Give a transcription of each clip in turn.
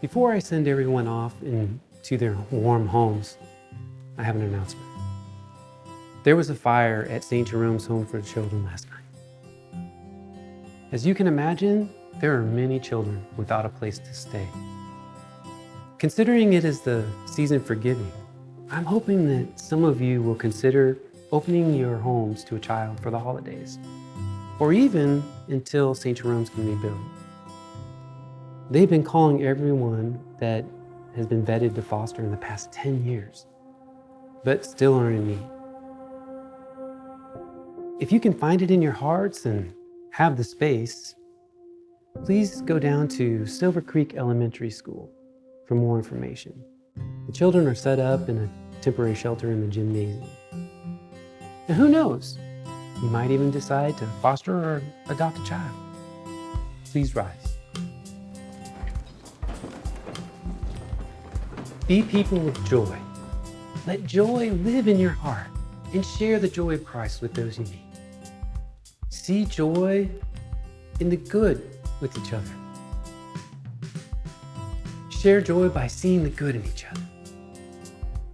Before I send everyone off into their warm homes, I have an announcement. There was a fire at St. Jerome's Home for the Children last night. As you can imagine, there are many children without a place to stay. Considering it is the season for giving, I'm hoping that some of you will consider opening your homes to a child for the holidays, or even until St. Jerome's can be built. They've been calling everyone that has been vetted to foster in the past 10 years, but still are in need. If you can find it in your hearts and have the space, please go down to Silver Creek Elementary School for more information. The children are set up in a temporary shelter in the gymnasium. And who knows, you might even decide to foster or adopt a child. Please rise. Be people of joy. Let joy live in your heart and share the joy of Christ with those you meet. See joy in the good with each other. Share joy by seeing the good in each other.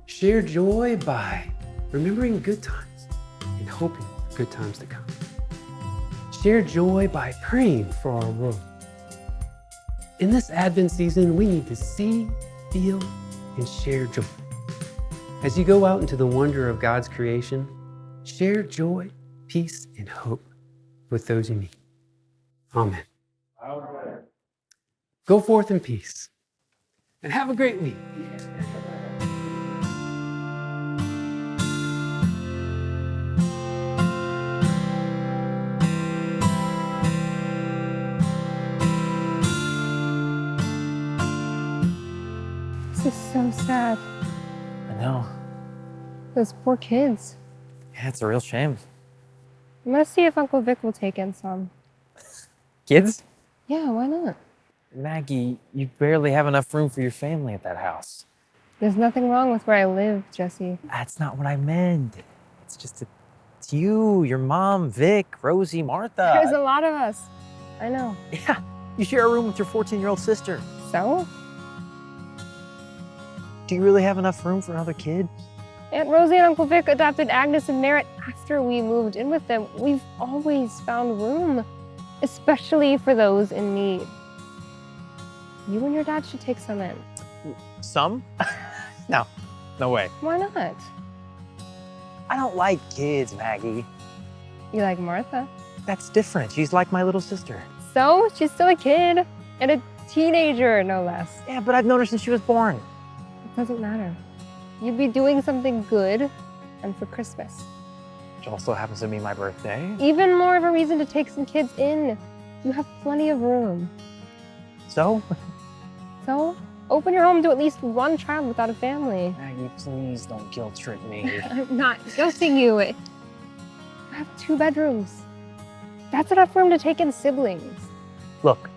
Share joy by remembering good times and hoping for good times to come. Share joy by praying for our world. In this Advent season, we need to see, feel, and share joy. As you go out into the wonder of God's creation, share joy, peace, and hope with those you meet. Amen. Amen. Go forth in peace and have a great week. This is so sad. I know. Those poor kids. Yeah, it's a real shame. I'm gonna see if Uncle Vic will take in some. Kids? Yeah, why not? Maggie, you barely have enough room for your family at that house. There's nothing wrong with where I live, Jesse. That's not what I meant. It's just it's you, your mom, Vic, Rosie, Martha. There's a lot of us. I know. Yeah, you share a room with your 14-year-old sister. So? Do you really have enough room for another kid? Aunt Rosie and Uncle Vic adopted Agnes and Merritt after we moved in with them. We've always found room, especially for those in need. You and your dad should take some in. Some? No way. Why not? I don't like kids, Maggie. You like Martha. That's different. She's like my little sister. So? She's still a kid. And a teenager, no less. Yeah, but I've known her since she was born. It doesn't matter. You'd be doing something good and for Christmas. Which also happens to be my birthday. Even more of a reason to take some kids in. You have plenty of room. So? So, open your home to at least one child without a family. Maggie, please don't guilt trip me. I'm not guilting you. You have 2 bedrooms. That's enough room to take in siblings. Look,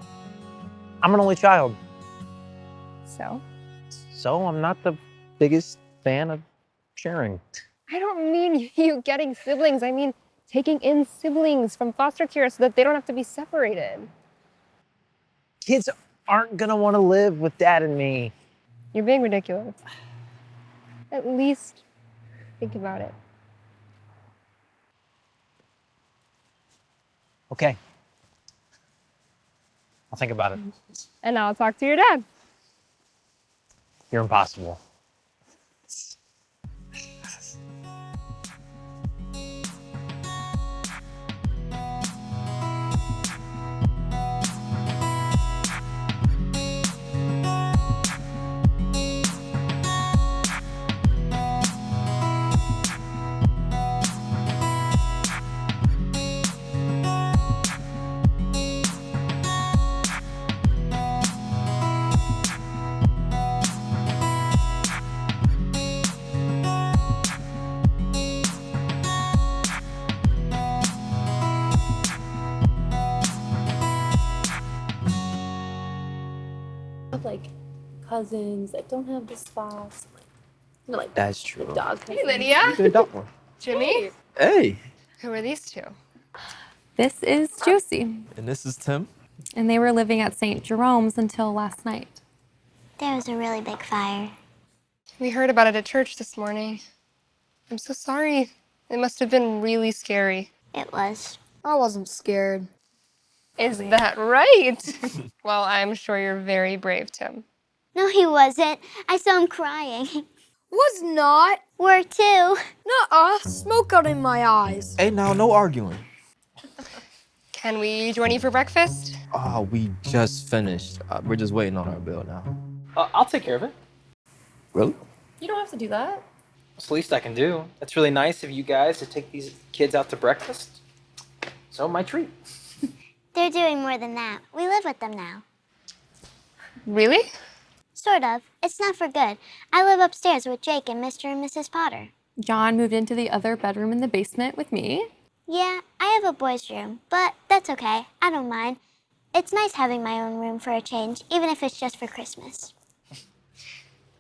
I'm an only child. So, I'm not the biggest fan of sharing. I don't mean you getting siblings. I mean taking in siblings from foster care so that they don't have to be separated. Kids aren't gonna want to live with Dad and me. You're being ridiculous. At least think about it. Okay. I'll think about it. And I'll talk to your dad. You're impossible. Like cousins that don't have the spots. Like That's true. dog. Hey, Lydia. You could adopt one. Jimmy. Hey. Who are these 2? This is Josie, And this is Tim. and they were living at St. Jerome's until last night. There was a really big fire. We heard about it at church this morning. I'm so sorry. It must have been really scary. It was. I wasn't scared. Is that right? Well, I'm sure you're very brave, Tim. No, he wasn't. I saw him crying. Was not. Were too. Nuh-uh. Smoke got in my eyes. Hey, now, no arguing. Can we join you for breakfast? We just finished. We're just waiting on our bill now. I'll take care of it. Really? You don't have to do that. It's the least I can do. It's really nice of you guys to take these kids out to breakfast. So my treat. They're doing more than that. We live with them now. Really? Sort of. It's not for good. I live upstairs with Jake and Mr. and Mrs. Potter. John moved into the other bedroom in the basement with me. Yeah, I have a boys' room, but that's okay. I don't mind. It's nice having my own room for a change, even if it's just for Christmas.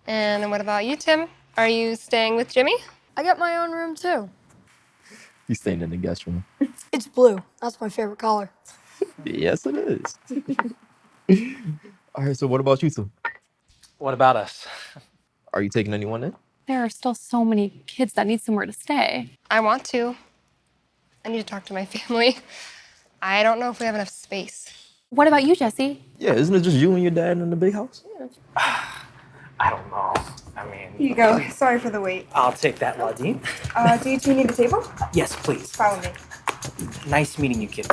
And what about you, Tim? Are you staying with Jimmy? I got my own room too. He's staying in the guest room. It's blue. That's my favorite color. Yes, it is. All right, so what about you two? What about us? Are you taking anyone in? There are still so many kids that need somewhere to stay. I want to. I need to talk to my family. I don't know if we have enough space. What about you, Jesse? Yeah, isn't it just you and your dad in the big house? I don't know. I mean, Here you go. Sorry for the wait. I'll take that, Ladine. Do you two need a table? Yes, please. Follow me. Nice meeting you kids.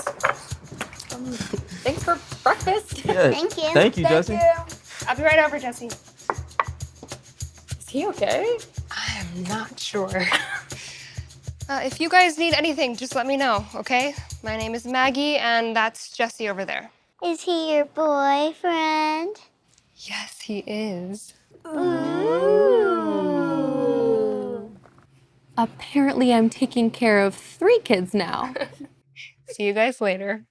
Thanks for breakfast. Yeah. Thank you. Thank you, Jesse. I'll be right over, Jesse. Is he okay? I'm not sure. If you guys need anything, just let me know, okay? My name is Maggie, and that's Jesse over there. Is he your boyfriend? Yes, he is. Ooh. Apparently, I'm taking care of 3 kids now. See you guys later.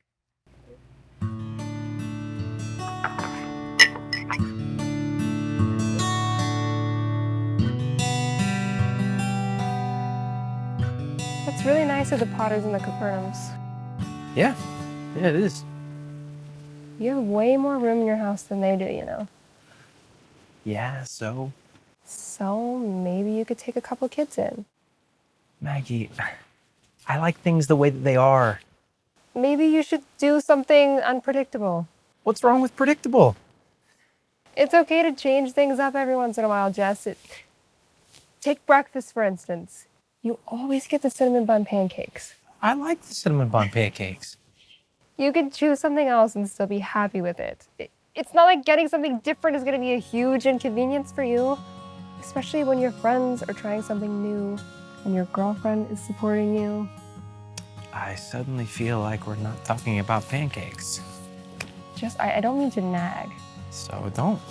It's really nice of the Potters and the Capernaums. Yeah, it is. You have way more room in your house than they do, you know. Yeah, so? So maybe you could take a couple kids in. Maggie, I like things the way that they are. Maybe you should do something unpredictable. What's wrong with predictable? It's okay to change things up every once in a while, Jess. Take breakfast, for instance. You always get the cinnamon bun pancakes. I like the cinnamon bun pancakes. You could choose something else and still be happy with it. It's not like getting something different is going to be a huge inconvenience for you, especially when your friends are trying something new and your girlfriend is supporting you. I suddenly feel like we're not talking about pancakes. I don't mean to nag, So don't.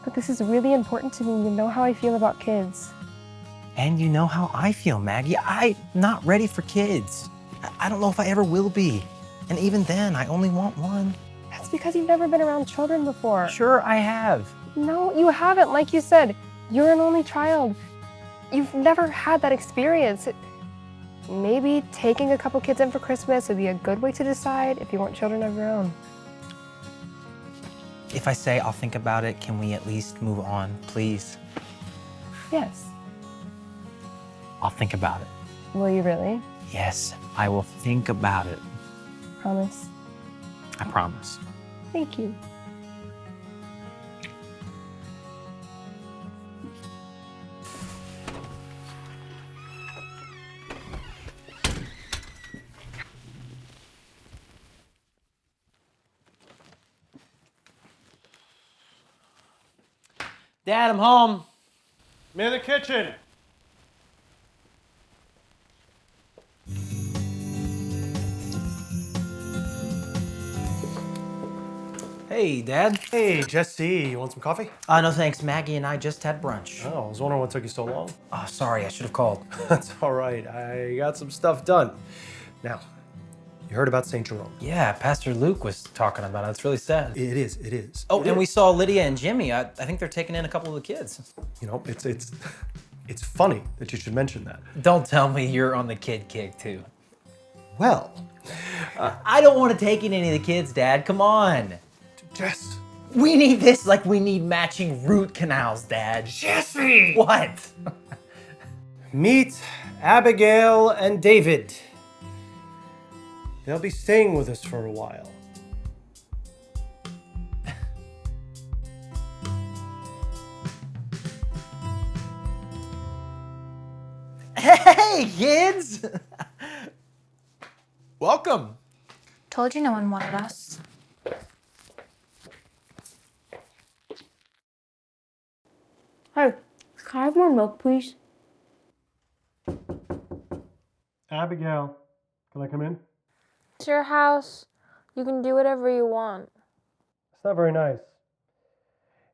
but this is really important to me. You know how I feel about kids. And you know how I feel, Maggie. I'm not ready for kids. I don't know if I ever will be. And even then, I only want one. That's because you've never been around children before. Sure, I have. No, you haven't. Like you said, you're an only child. You've never had that experience. Maybe taking a couple kids in for Christmas would be a good way to decide if you want children of your own. If I say I'll think about it, can we at least move on, please? Yes. I'll think about it. Will you really? Yes, I will think about it. Promise? I promise. Thank you. Dad, I'm home. I'm in the kitchen. Hey, Dad. Hey, Jesse, you want some coffee? No thanks. Maggie and I just had brunch. Oh, I was wondering what took you so long. Oh, sorry, I should have called. That's all right. I got some stuff done. Now, you heard about St. Jerome. Yeah, Pastor Luke was talking about it. It's really sad. It is, it is. Oh, It and we is. saw Lydia and Jimmy. I think they're taking in a couple of the kids. You know, it's funny that you should mention that. Don't tell me you're on the kid kick, too. Well, I don't want to take in any of the kids, Dad. Come on. Jess, We need this like we need matching root canals, Dad. Jesse! What? Meet Abigail and David. They'll be staying with us for a while. Hey, kids! Welcome. Told you no one wanted us. Hey, can I have more milk, please? Abigail, can I come in? It's your house. You can do whatever you want. It's not very nice.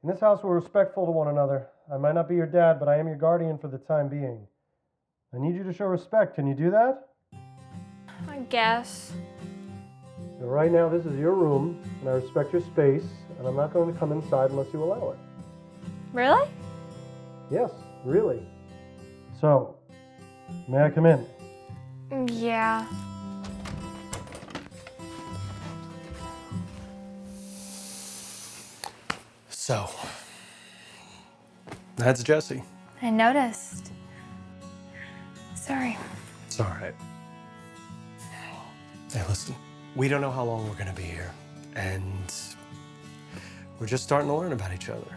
In this house, we're respectful to one another. I might not be your dad, but I am your guardian for the time being. I need you to show respect. Can you do that? I guess. So right now, this is your room, and I respect your space, and I'm not going to come inside unless you allow it. Really? Yes, really. So, may I come in? Yeah. So, that's Jesse. I noticed. Sorry. It's all right. Hey, listen, we don't know how long we're gonna be here, and we're just starting to learn about each other.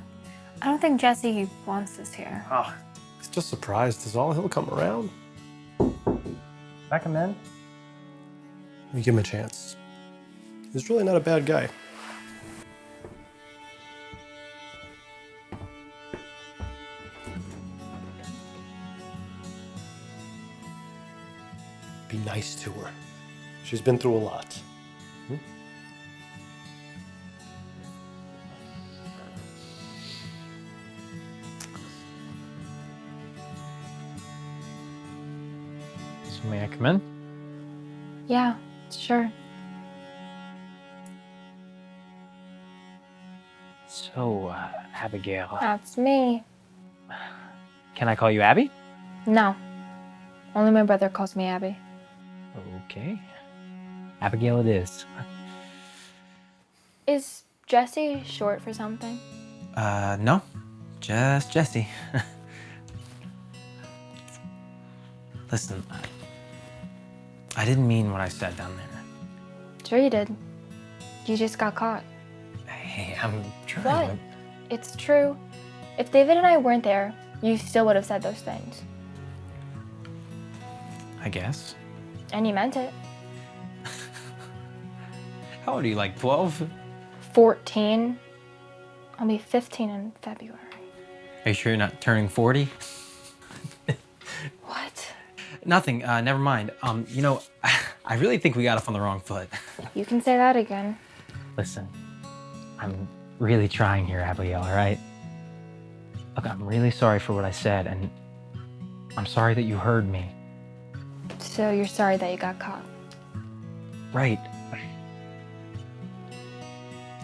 I don't think Jesse wants us here. Oh, he's just surprised is all. He'll come around. I come in? We give him a chance. He's really not a bad guy. Be nice to her. She's been through a lot. So may I come in? Yeah, sure. So, Abigail. That's me. Can I call you Abby? No. Only my brother calls me Abby. Okay. Abigail it is. Is Jesse short for something? No. Just Jesse. Listen, I didn't mean what I said down there. Sure you did. You just got caught. Hey, I'm trying. What? It's true. If David and I weren't there, you still would have said those things. I guess. And you meant it. How old are you, like 12? 14. I'll be 15 in February. Are you sure you're not turning 40? What? Nothing, never mind. You know, I really think we got off on the wrong foot. You can say that again. Listen, I'm really trying here, Abigail, all right? Look, I'm really sorry for what I said, and I'm sorry that you heard me. So you're sorry that you got caught. Right.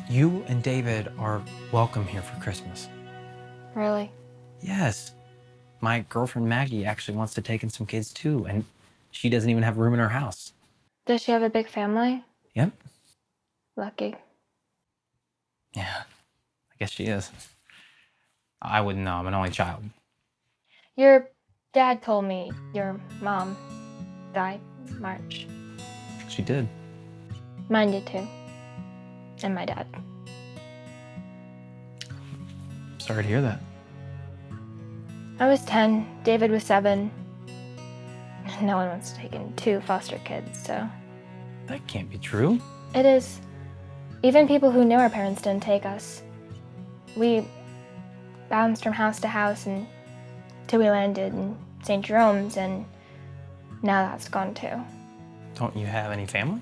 You and David are welcome here for Christmas. Really? Yes. My girlfriend Maggie actually wants to take in some kids too, and she doesn't even have room in her house. Does she have a big family? Yep. Lucky. Yeah, I guess she is. I wouldn't know, I'm an only child. Your dad told me your mom died in March. She did. Mine did too. And my dad. Sorry to hear that. I was 10, David was 7. No one wants to take in 2 foster kids, so. That can't be true. It is. Even people who knew our parents didn't take us. We bounced from house to house until we landed in St. Jerome's, and now that's gone too. Don't you have any family?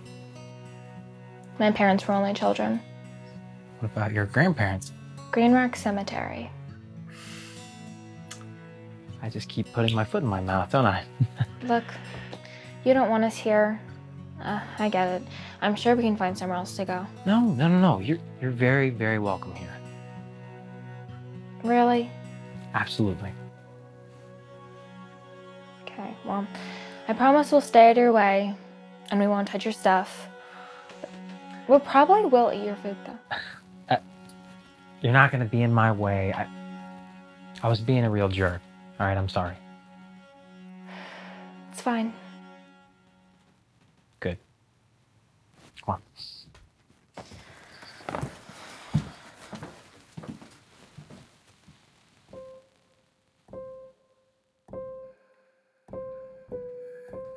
My parents were only children. What about your grandparents? Green Rock Cemetery. I just keep putting my foot in my mouth, don't I? Look, you don't want us here. I get it. I'm sure we can find somewhere else to go. No. You're very, very welcome here. Really? Absolutely. Okay, well, I promise we'll stay out of your way, and we won't touch your stuff. We probably will eat your food, though. You're not gonna be in my way. I was being a real jerk. All right, I'm sorry. It's fine. Good. Come on.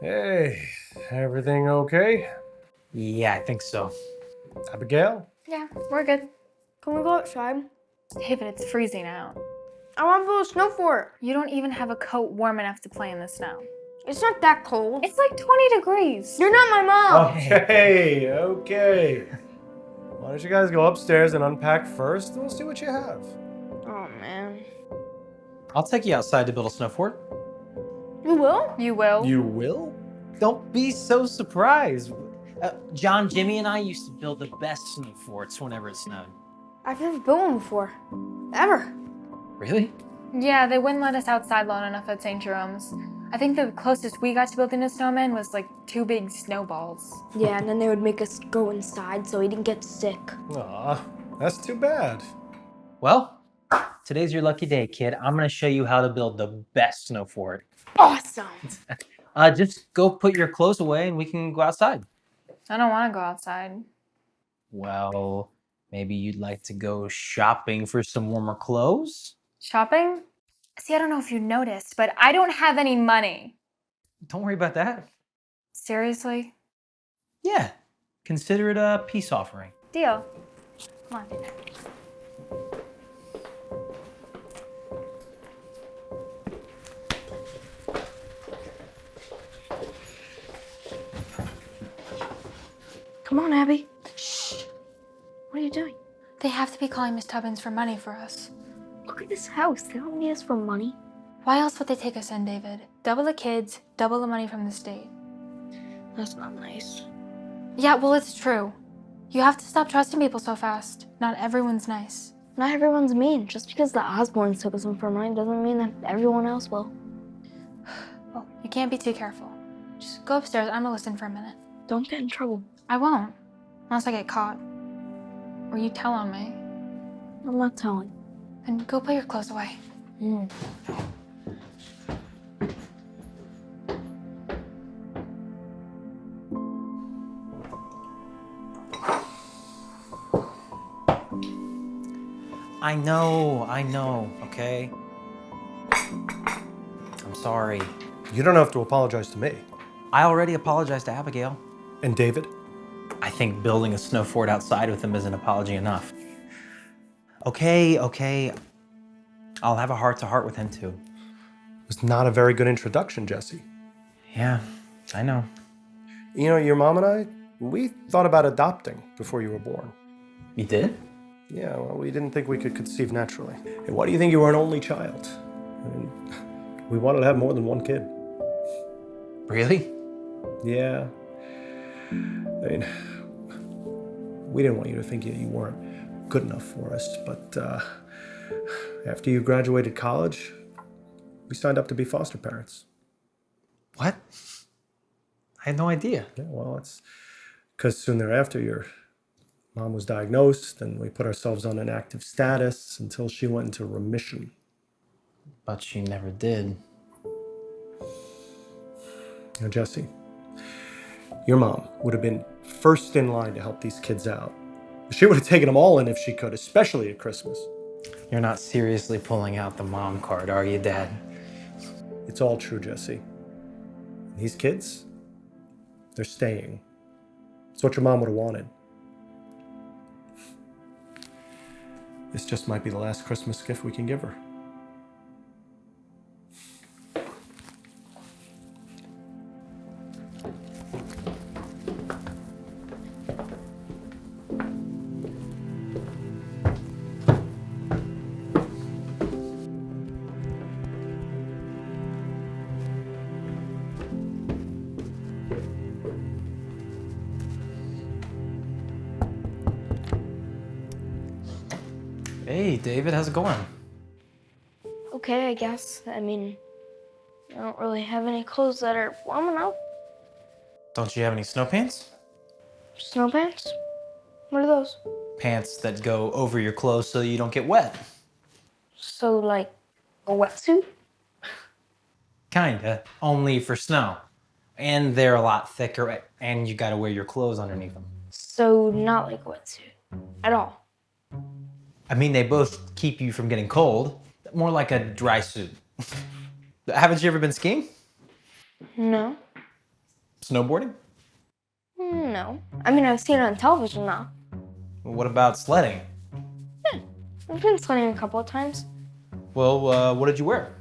Hey, everything okay? Yeah, I think so. Abigail? Yeah, we're good. Can we go outside? David, it's freezing out. I want to build a snow fort. You don't even have a coat warm enough to play in the snow. It's not that cold. It's like 20 degrees. You're not my mom. Okay, okay. Why don't you guys go upstairs and unpack first, and we'll see what you have. Oh, man. I'll take you outside to build a snow fort. You will? You will? You will? Don't be so surprised. John, Jimmy, and I used to build the best snow forts whenever it snowed. I've never built one before. Ever. Really? Yeah, they wouldn't let us outside long enough at St. Jerome's. I think the closest we got to building a snowman was like 2 big snowballs. Yeah, and then they would make us go inside so he didn't get sick. Aw, that's too bad. Well, today's your lucky day, kid. I'm gonna show you how to build the best snow fort. Awesome. Just go put your clothes away and we can go outside. I don't want to go outside. Well, maybe you'd like to go shopping for some warmer clothes? Shopping? See, I don't know if you noticed, but I don't have any money. Don't worry about that. Seriously? Yeah, consider it a peace offering. Deal. Come on. Come on, Abby. Shh. What are you doing? They have to be calling Miss Tubbins for money for us. Look at this house. They don't need us for money. Why else would they take us in, David? Double the kids, double the money from the state. That's not nice. Yeah, well, it's true. You have to stop trusting people so fast. Not everyone's nice. Not everyone's mean. Just because the Osborns took us in for money doesn't mean that everyone else will. Well, you can't be too careful. Just go upstairs. I'm gonna listen for a minute. Don't get in trouble. I won't. Unless I get caught. Or you tell on me. I'm not telling. Then go put your clothes away. I know, okay? I'm sorry. You don't have to apologize to me. I already apologized to Abigail. And David? I think building a snow fort outside with him is an apology enough. Okay. I'll have a heart-to-heart with him too. It was not a very good introduction, Jesse. Yeah, I know. You know, your mom and I, we thought about adopting before you were born. You did? Yeah, well, we didn't think we could conceive naturally. And why do you think you were an only child? I mean, we wanted to have more than one kid. Really? Yeah. I mean, we didn't want you to think you weren't good enough for us, but after you graduated college, we signed up to be foster parents. What? I had no idea. Yeah, well, it's because soon thereafter your mom was diagnosed and we put ourselves on an active status until she went into remission. But she never did. Now, Jesse, your mom would have been first in line to help these kids out. She would have taken them all in if she could, especially at Christmas. You're not seriously pulling out the mom card, are you, Dad? It's all true, Jesse. These kids, they're staying. It's what your mom would have wanted. This just might be the last Christmas gift we can give her. Hey, David, how's it going? Okay, I guess. I mean, I don't really have any clothes that are warm enough. Don't you have any snow pants? Snow pants? What are those? pants that go over your clothes so you don't get wet. So, like, a wetsuit? Kinda, only for snow. And they're a lot thicker, and you gotta wear your clothes underneath them. So, not like a wetsuit at all. I mean, they both keep you from getting cold. More like a dry suit. Haven't you ever been skiing? No. Snowboarding? No. I mean, I've seen it on television now. What about sledding? I've been sledding a couple of times. Well, what did you wear?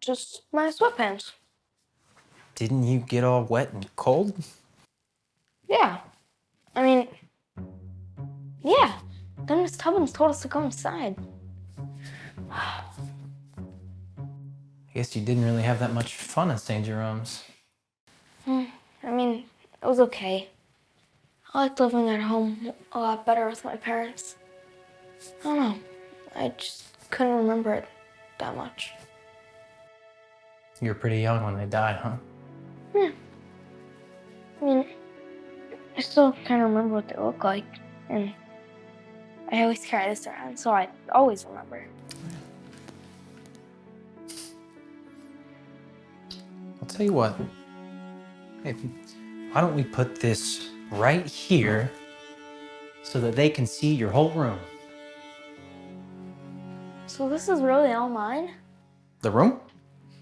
Just my sweatpants. Didn't you get all wet and cold? Yeah. I mean, yeah. Then Miss Tubbins told us to go inside. I guess you didn't really have that much fun at St. Jerome's. I mean, it was okay. I liked living at home a lot better with my parents. I don't know. I just couldn't remember it that much. You were pretty young when they died, huh? Yeah. I mean, I still kind of remember what they look like, and I always carry this around, so I always remember. I'll tell you what. Hey, why don't we put this right here so that they can see your whole room? So this is really all mine? The room?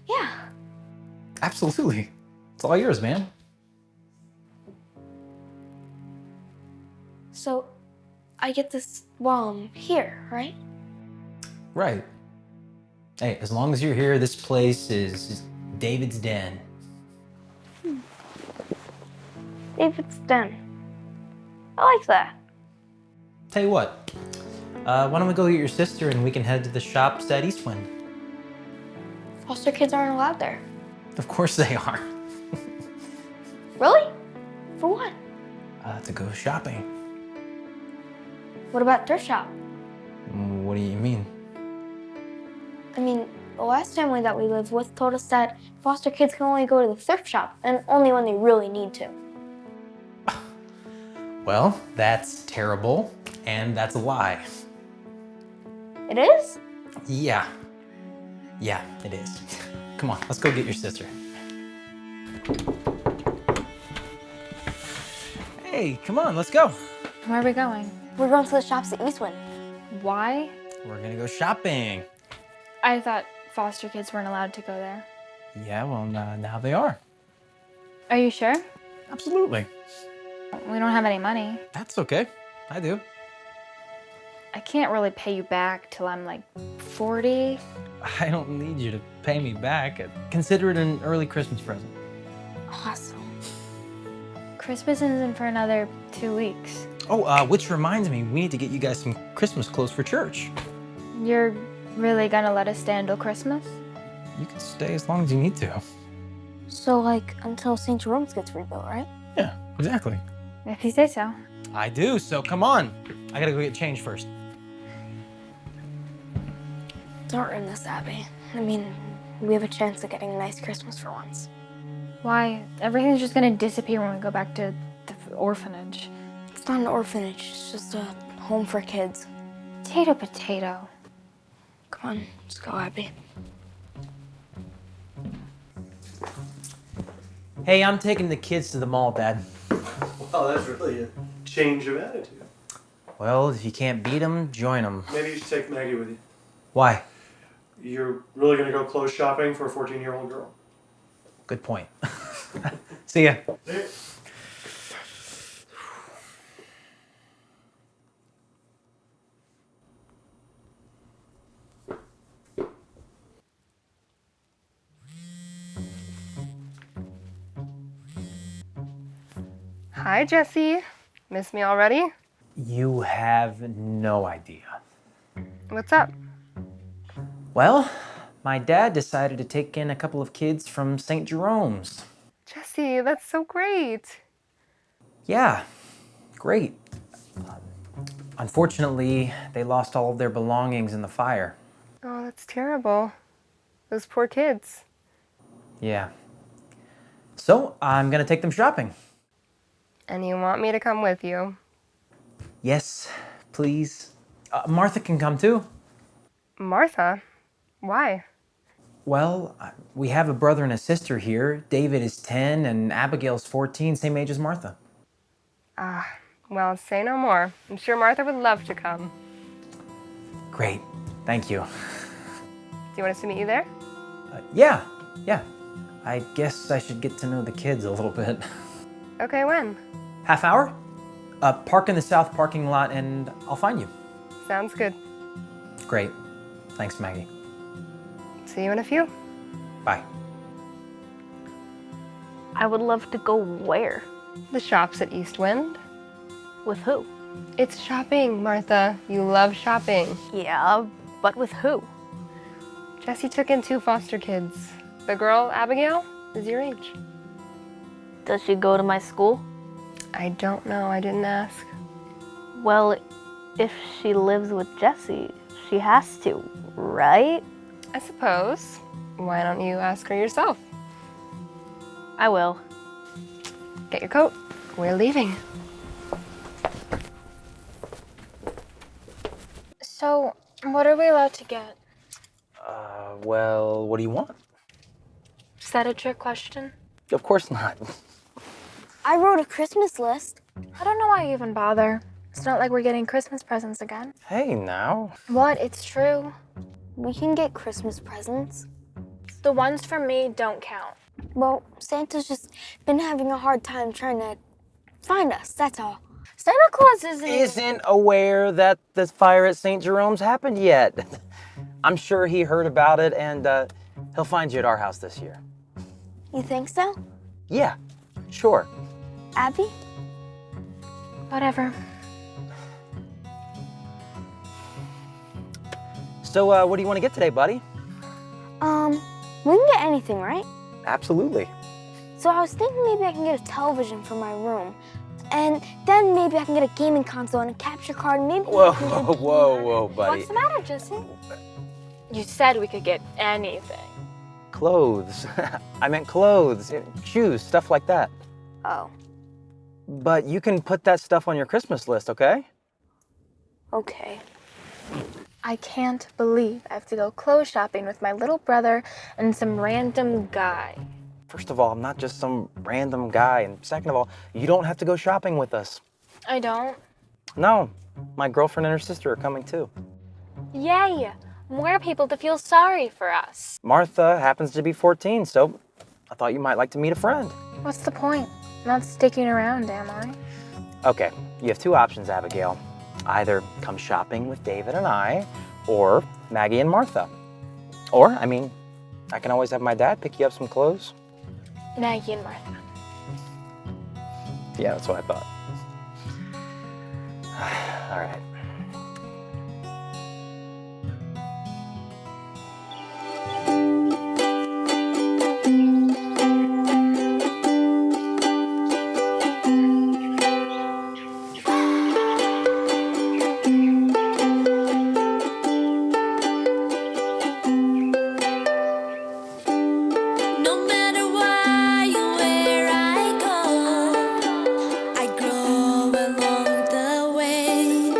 Yeah. Absolutely. It's all yours, man. So I get this while I'm here, right? Right. Hey, as long as you're here, this place is David's den. David's den. I like that. Tell you what, why don't we go get your sister and we can head to the shops at Eastwind? Foster kids aren't allowed there. Of course they are. Really? For what? To go shopping. What about thrift shop? What do you mean? I mean, the last family that we lived with told us that foster kids can only go to the thrift shop, and only when they really need to. Well, that's terrible, and that's a lie. It is? Yeah. Yeah, it is. Come on, let's go get your sister. Hey, come on, let's go. Where are we going? We're going to the shops at Eastwind. Why? We're gonna go shopping. I thought foster kids weren't allowed to go there. Yeah, well, now they are. Are you sure? Absolutely. We don't have any money. That's okay. I do. I can't really pay you back till I'm like 40. I don't need you to pay me back. Consider it an early Christmas present. Awesome. Christmas isn't for another 2 weeks. Oh, which reminds me, we need to get you guys some Christmas clothes for church. You're really gonna let us stay until Christmas? You can stay as long as you need to. So, like, until St. Jerome's gets rebuilt, right? Yeah, exactly. If you say so. I do, so come on. I gotta go get changed first. Don't ruin this, Abby. I mean, we have a chance of getting a nice Christmas for once. Why? Everything's just gonna disappear when we go back to the orphanage. It's not an orphanage, it's just a home for kids. Potato, potato. Come on, let's go, Abby. Hey, I'm taking the kids to the mall, Dad. Well, that's really a change of attitude. Well, if you can't beat them, join them. Maybe you should take Maggie with you. Why? You're really going to go clothes shopping for a 14-year-old girl? Good point. See ya. Hi, Jesse. Miss me already? You have no idea. What's up? Well, my dad decided to take in a couple of kids from St. Jerome's. Jesse, that's so great. Yeah, great. Unfortunately, they lost all of their belongings in the fire. Oh, that's terrible. Those poor kids. Yeah. So, I'm gonna take them shopping. And you want me to come with you? Yes, please. Martha can come too. Martha? Why? Well, we have a brother and a sister here. David is 10 and Abigail's 14, same age as Martha. Well, say no more. I'm sure Martha would love to come. Great, thank you. Do you want us to meet you there? Yeah. I guess I should get to know the kids a little bit. Okay, when? Half hour? Park in the south parking lot and I'll find you. Sounds good. Great. Thanks, Maggie. See you in a few. Bye. I would love to go where? The shops at East Wind. With who? It's shopping, Martha. You love shopping. Yeah, but with who? Jesse took in 2 foster kids. The girl, Abigail, is your age. Does she go to my school? I don't know. I didn't ask. Well, if she lives with Jesse, she has to, right? I suppose. Why don't you ask her yourself? I will. Get your coat. We're leaving. So, what are we allowed to get? Well, what do you want? Is that a trick question? Of course not. I wrote a Christmas list. I don't know why you even bother. It's not like we're getting Christmas presents again. Hey, now. What? It's true. We can get Christmas presents. The ones for me don't count. Well, Santa's just been having a hard time trying to find us, that's all. Santa Claus Isn't aware that the fire at St. Jerome's happened yet. I'm sure he heard about it and he'll find you at our house this year. You think so? Yeah, sure. Abby? Whatever. So what do you want to get today, buddy? We can get anything, right? Absolutely. So I was thinking maybe I can get a television for my room. And then maybe I can get a gaming console and a capture card, and maybe Whoa, buddy. What's the matter, Jesse? You said we could get anything. Clothes. I meant clothes, shoes, stuff like that. Oh, But you can put that stuff on your Christmas list, okay? okay. I can't believe I have to go clothes shopping with my little brother and some random guy. First of all, I'm not just some random guy. And second of all, you don't have to go shopping with us. I don't. No, my girlfriend and her sister are coming too. Yay! More people to feel sorry for us. Martha happens to be 14, so I thought you might like to meet a friend. What's the point? Not sticking around, am I? Okay, you have 2 options, Abigail. Either come shopping with David and I, or Maggie and Martha. Or, I can always have my dad pick you up some clothes. Maggie and Martha. Yeah, that's what I thought. All right. No matter why or where I go, I grow along the way.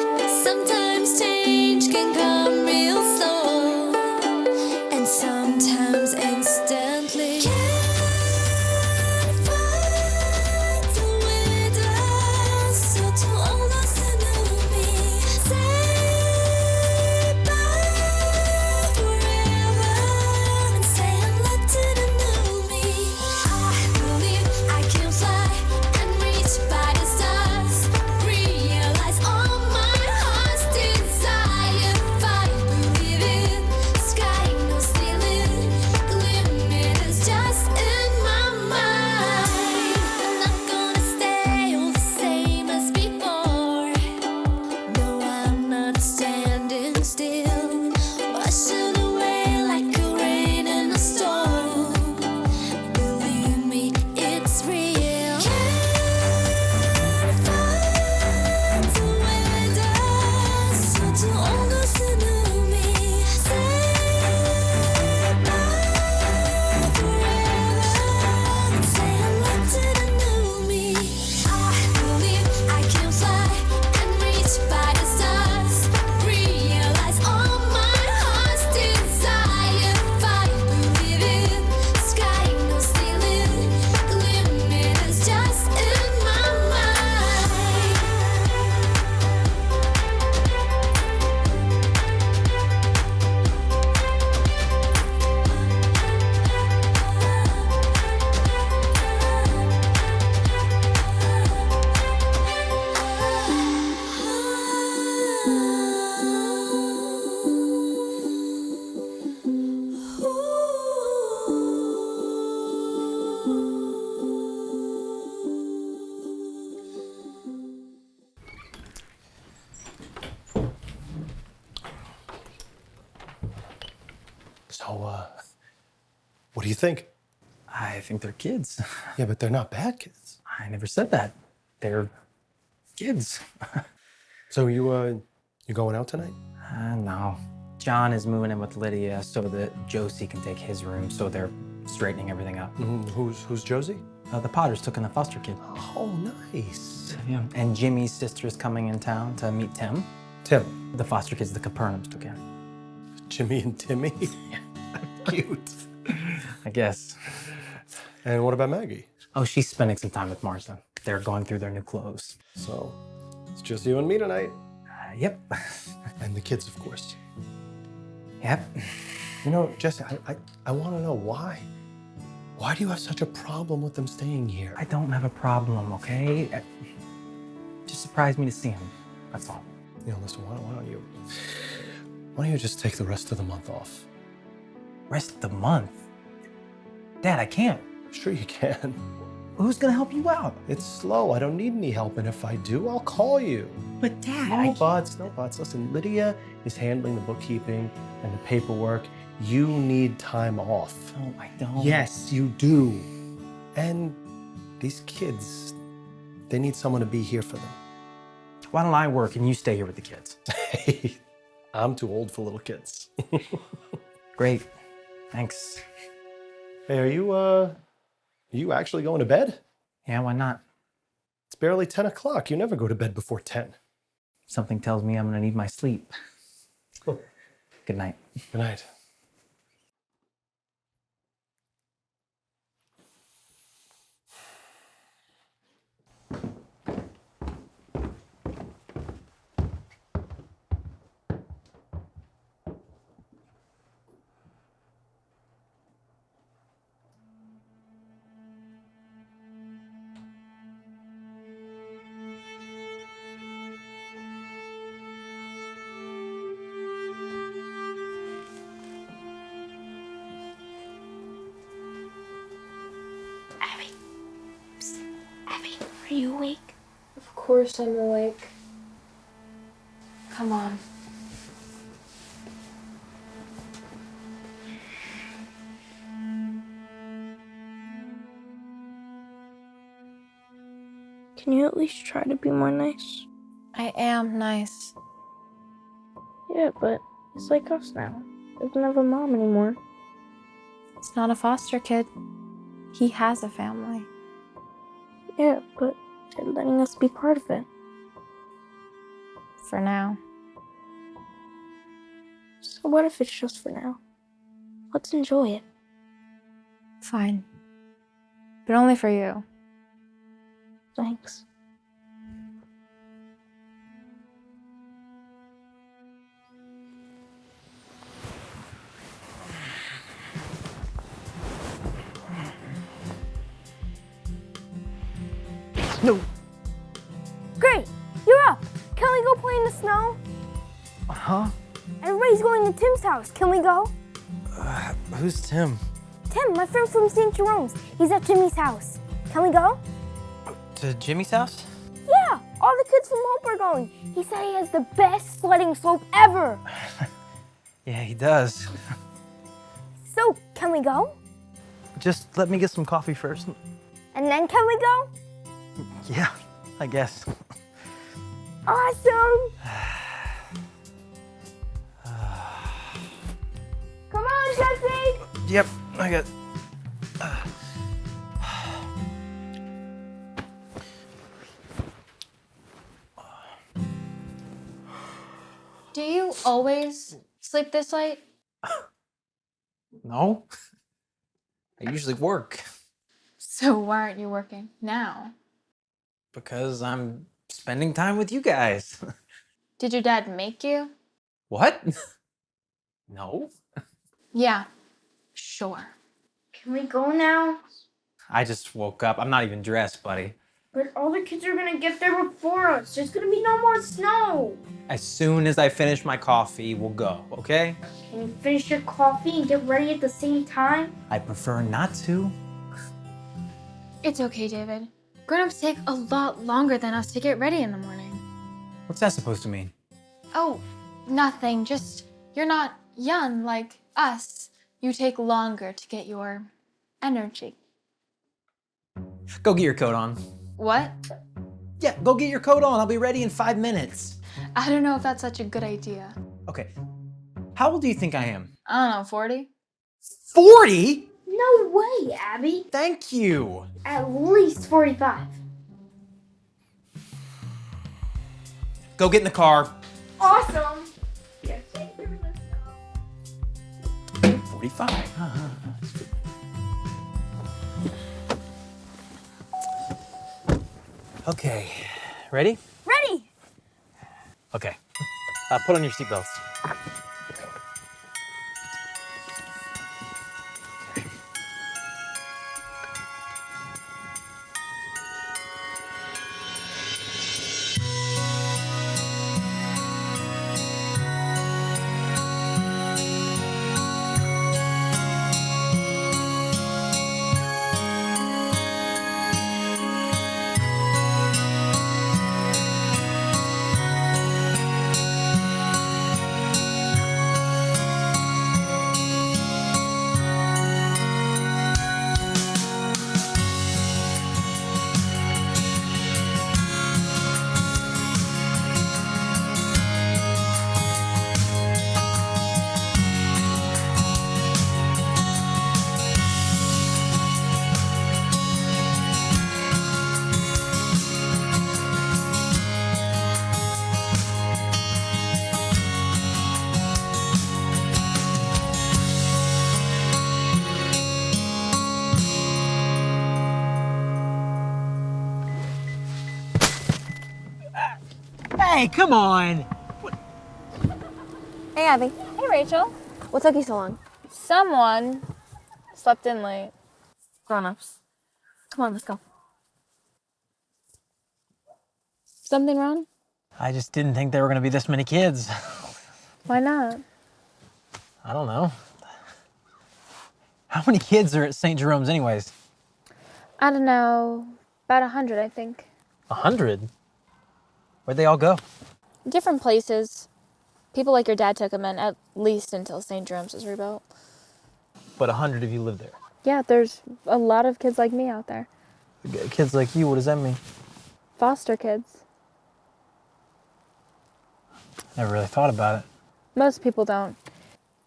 do you think? I think they're kids. Yeah, but they're not bad kids. I never said that. They're kids. So you going out tonight? No. John is moving in with Lydia so that Josie can take his room, so they're straightening everything up. Who's Josie? The Potters took in the foster kid. Oh, nice. Yeah. And Jimmy's sister's coming in town to meet Tim. Tim. The foster kids the Capernaums took in. Jimmy and Timmy? Cute. I guess. And what about Maggie? Oh, she's spending some time with Martha. They're going through their new clothes. So, it's just you and me tonight. Yep. And the kids, of course. Yep. You know, Jesse, I want to know why. Why do you have such a problem with them staying here? I don't have a problem, okay? Just surprised me to see him. That's all. You know, listen, why don't you just take the rest of the month off? Rest of the month? Dad, I can't. Sure you can. Who's gonna help you out? It's slow. I don't need any help, and if I do, I'll call you. But Dad, No buts. Listen, Lydia is handling the bookkeeping and the paperwork. You need time off. No, I don't. Yes, you do. And these kids, they need someone to be here for them. Why don't I work and you stay here with the kids? Hey, I'm too old for little kids. Great. Thanks. Hey, are you actually going to bed? Yeah, why not? It's barely 10 o'clock. You never go to bed before 10. Something tells me I'm gonna need my sleep. Good night. Good night. Are you awake? Of course I'm awake. Come on. Can you at least try to be more nice? I am nice. Yeah, but he's like us now. Doesn't have a mom anymore. It's not a foster kid. He has a family. Yeah, but they're letting us be part of it. For now. So what if it's just for now? Let's enjoy it. Fine. But only for you. Thanks. No. Great! You're up! Can we go play in the snow? Huh? Everybody's going to Tim's house. Can we go? Who's Tim? Tim, my friend from St. Jerome's. He's at Jimmy's house. Can we go? To Jimmy's house? Yeah! All the kids from Hope are going. He said he has the best sledding slope ever. Yeah, he does. So, can we go? Just let me get some coffee first. And then can we go? Yeah, I guess. Awesome! Come on, Jesse! Yep, I got. Do you always sleep this late? No. I usually work. So why aren't you working now? Because I'm spending time with you guys. Did your dad make you? What? No. Yeah, sure. Can we go now? I just woke up. I'm not even dressed, buddy. But all the kids are gonna get there before us. There's gonna be no more snow. As soon as I finish my coffee, we'll go, okay? Can you finish your coffee and get ready at the same time? I prefer not to. It's okay, David. Grown-ups take a lot longer than us to get ready in the morning. What's that supposed to mean? Oh, nothing. Just, you're not young like us. You take longer to get your energy. Go get your coat on. What? Yeah, go get your coat on. I'll be ready in 5 minutes. I don't know if that's such a good idea. Okay. How old do you think I am? I don't know, 40? 40? No way, Abby. Thank you. At least 45. Go get in the car. Awesome. 45. Okay, ready? Ready! Okay. Put on your seatbelts. Hey, come on. Hey, Abby. Hey, Rachel. What took you so long? Someone slept in late. Grown-ups. Come on, let's go. Something wrong? I just didn't think there were gonna be this many kids. Why not? I don't know. How many kids are at St. Jerome's anyways? I don't know. About 100, I think. 100? Where'd they all go? Different places. People like your dad took them in, at least until St. Jerome's was rebuilt. But 100 of you live there. Yeah, there's a lot of kids like me out there. Kids like you, what does that mean? Foster kids. Never really thought about it. Most people don't.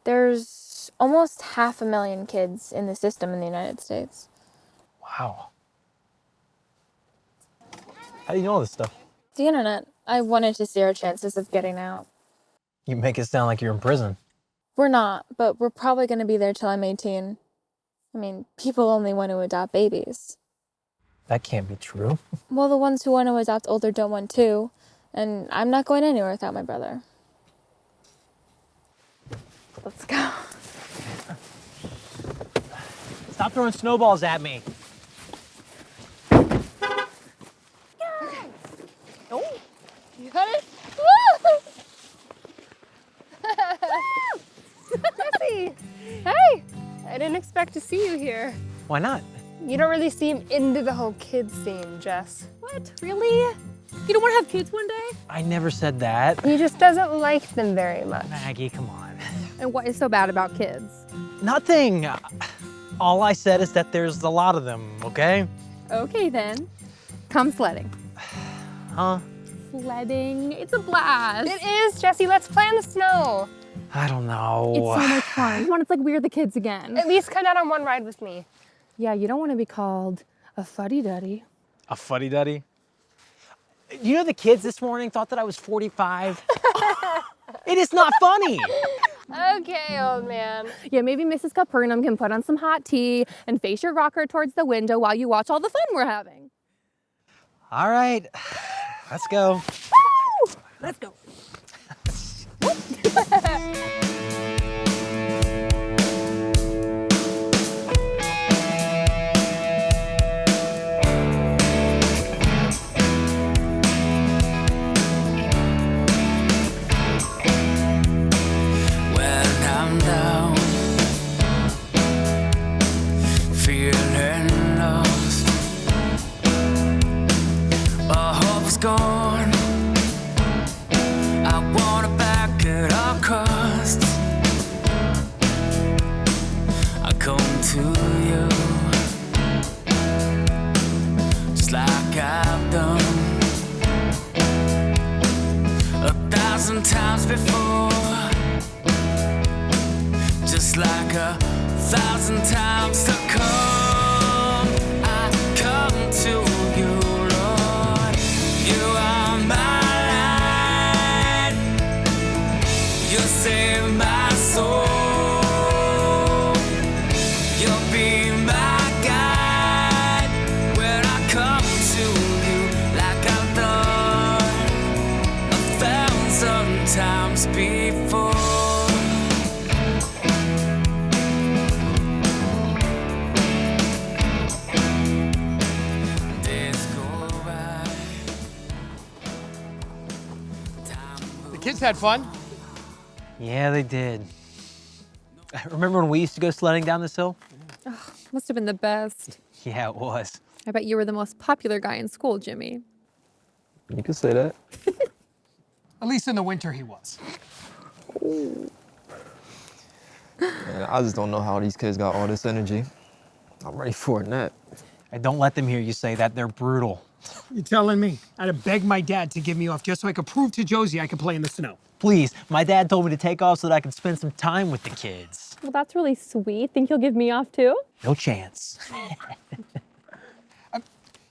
There's almost 500,000 kids in the system in the United States. Wow. How do you know all this stuff? The internet. I wanted to see our chances of getting out. You make it sound like you're in prison. We're not, but we're probably going to be there till I'm 18. I mean, people only want to adopt babies. That can't be true. Well, the ones who want to adopt older don't want to, and I'm not going anywhere without my brother. Let's go. Stop throwing snowballs at me. Oh, you got it? Jesse! Hey! I didn't expect to see you here. Why not? You don't really seem into the whole kids scene, Jess. What? Really? You don't want to have kids one day? I never said that. He just doesn't like them very much. Maggie, come on. And what is so bad about kids? Nothing. All I said is that there's a lot of them, okay? Okay then. Come sledding. Huh? Sledding. It's a blast. It is, Jesse. Let's play in the snow. I don't know. It's so much fun. Come on, it's like We're the Kids again. At least come out on one ride with me. Yeah, you don't want to be called a fuddy-duddy. A fuddy-duddy? You know the kids this morning thought that I was 45? It is not funny. Okay, old man. Yeah, maybe Mrs. Capernaum can put on some hot tea and face your rocker towards the window while you watch all the fun we're having. All right, let's go. Woo! Let's go. Gone. I wanna back it across. 1,000 times to come. I come to you, Lord. You are my light. You save my soul. You'll be my guide when I come to you, like I've done 1,000 times before. The kids had fun. Yeah, they did. Remember when we used to go sledding down this hill? Oh, must have been the best. Yeah, it was. I bet you were the most popular guy in school, Jimmy. You could say that. At least in the winter he was. Man, I just don't know how these kids got all this energy. I'm ready for a nap. And don't let them hear you say that. They're brutal. You telling me? I had to beg my dad to give me off just so I could prove to Josie I could play in the snow. Please, my dad told me to take off so that I can spend some time with the kids. Well, that's really sweet. Think you'll give me off too? No chance.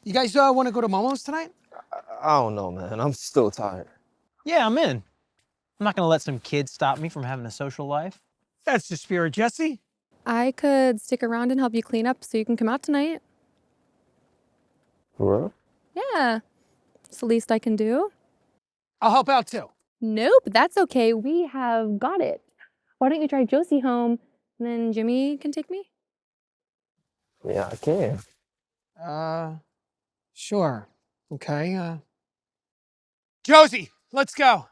You guys want to go to Momo's tonight? I don't know, man. I'm still tired. Yeah, I'm in. I'm not gonna let some kids stop me from having a social life. That's the spirit, Jesse. I could stick around and help you clean up so you can come out tonight. For real? Yeah, it's the least I can do. I'll help out too. Nope, that's okay. We have got it. Why don't you drive Josie home, and then Jimmy can take me? Yeah, I can. Sure. Okay. Josie, let's go.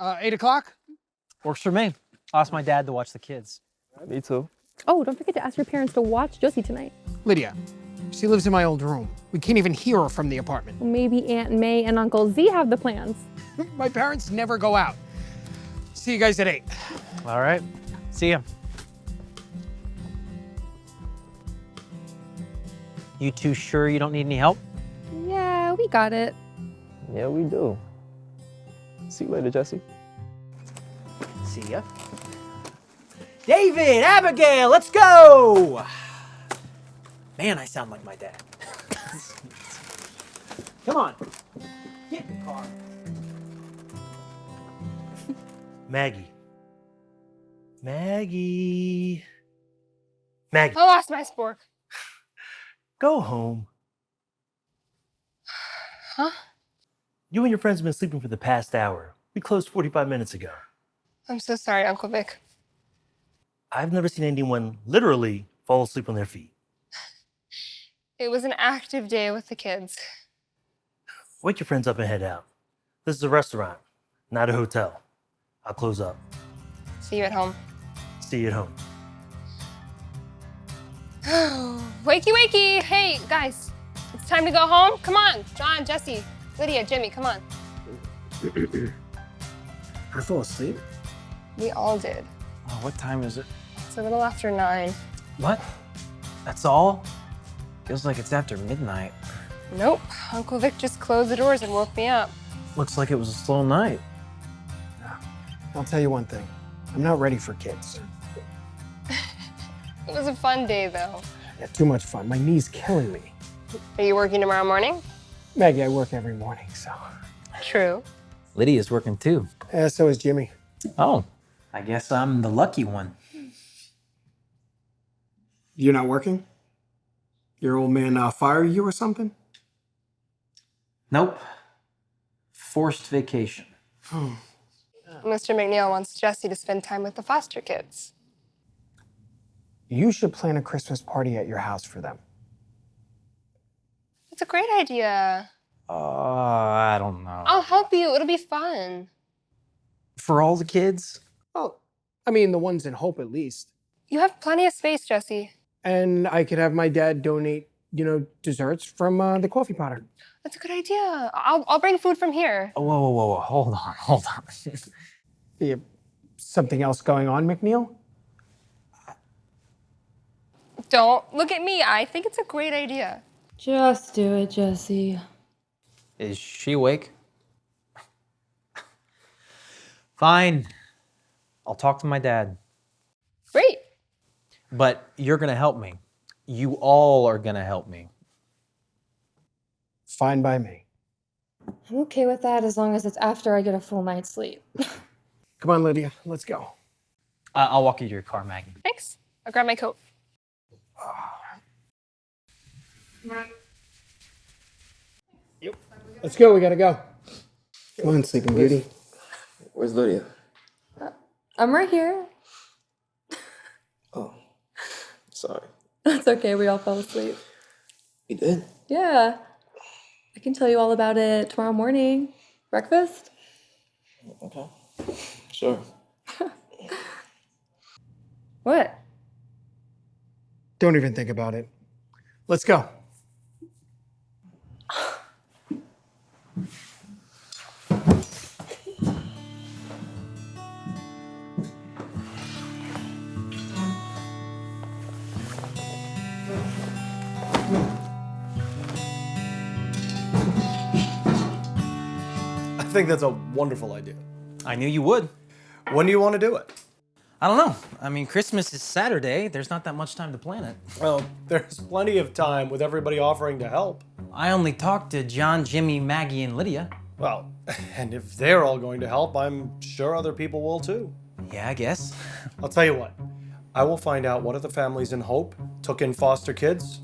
8 o'clock? Works for me. I'll ask my dad to watch the kids. Me too. Oh, don't forget to ask your parents to watch Josie tonight. Lydia, she lives in my old room. We can't even hear her from the apartment. Well, maybe Aunt May and Uncle Z have the plans. My parents never go out. See you guys at 8. All right. See ya. You two sure you don't need any help? Yeah, we got it. Yeah, we do. See you later, Jesse. See ya. David, Abigail, let's go! Man, I sound like my dad. Come on, get in the car. Maggie. Maggie. Maggie, I lost my spork. go home. Huh? You and your friends have been sleeping for the past hour. We closed 45 minutes ago. I'm so sorry, Uncle Vic. I've never seen anyone literally fall asleep on their feet. It was an active day with the kids. Wake your friends up and head out. This is a restaurant, not a hotel. I'll close up. See you at home. See you at home. Wakey, wakey. Hey, guys, it's time to go home. Come on, John, Jesse, Lydia, Jimmy, come on. I fell asleep? We all did. Oh, what time is it? It's a little after 9. What? That's all? Feels like it's after midnight. Nope, Uncle Vic just closed the doors and woke me up. Looks like it was a slow night. I'll tell you one thing. I'm not ready for kids. It was a fun day, though. Yeah, too much fun. My knee's killing me. Are you working tomorrow morning? Maggie, I work every morning, so. True. Lydia's working too. Yeah, so is Jimmy. Oh, I guess I'm the lucky one. You're not working? Your old man fire you or something? Nope. Forced vacation. Mr. McNeil wants Jesse to spend time with the foster kids. You should plan a Christmas party at your house for them. It's a great idea. I don't know. I'll help you. It'll be fun. For all the kids? Well, I mean, the ones in Hope at least. You have plenty of space, Jesse. And I could have my dad donate, desserts from the coffee potter. That's a good idea. I'll bring food from here. Oh, whoa. Hold on. Something else going on, McNeil? Don't look at me. I think it's a great idea. Just do it, Jesse. Is she awake? Fine. I'll talk to my dad. Great. But you're gonna help me. You all are gonna help me. Fine by me. I'm okay with that as long as it's after I get a full night's sleep. Come on, Lydia, let's go. I'll walk you to your car, Maggie. Thanks. I'll grab my coat. Yep. Let's go, we gotta go. Come on, Sleeping Beauty. Where's Lydia? I'm right here. Oh, sorry. It's okay, we all fell asleep. You did? Yeah. I can tell you all about it tomorrow morning. Breakfast? Okay. Sure. What? Don't even think about it. Let's go. I think that's a wonderful idea. I knew you would. When do you want to do it? I don't know. I mean, Christmas is Saturday. There's not that much time to plan it. Well, there's plenty of time with everybody offering to help. I only talked to John, Jimmy, Maggie, and Lydia. Well, and if they're all going to help, I'm sure other people will too. Yeah, I guess. I'll tell you what. I will find out what other families in Hope took in foster kids.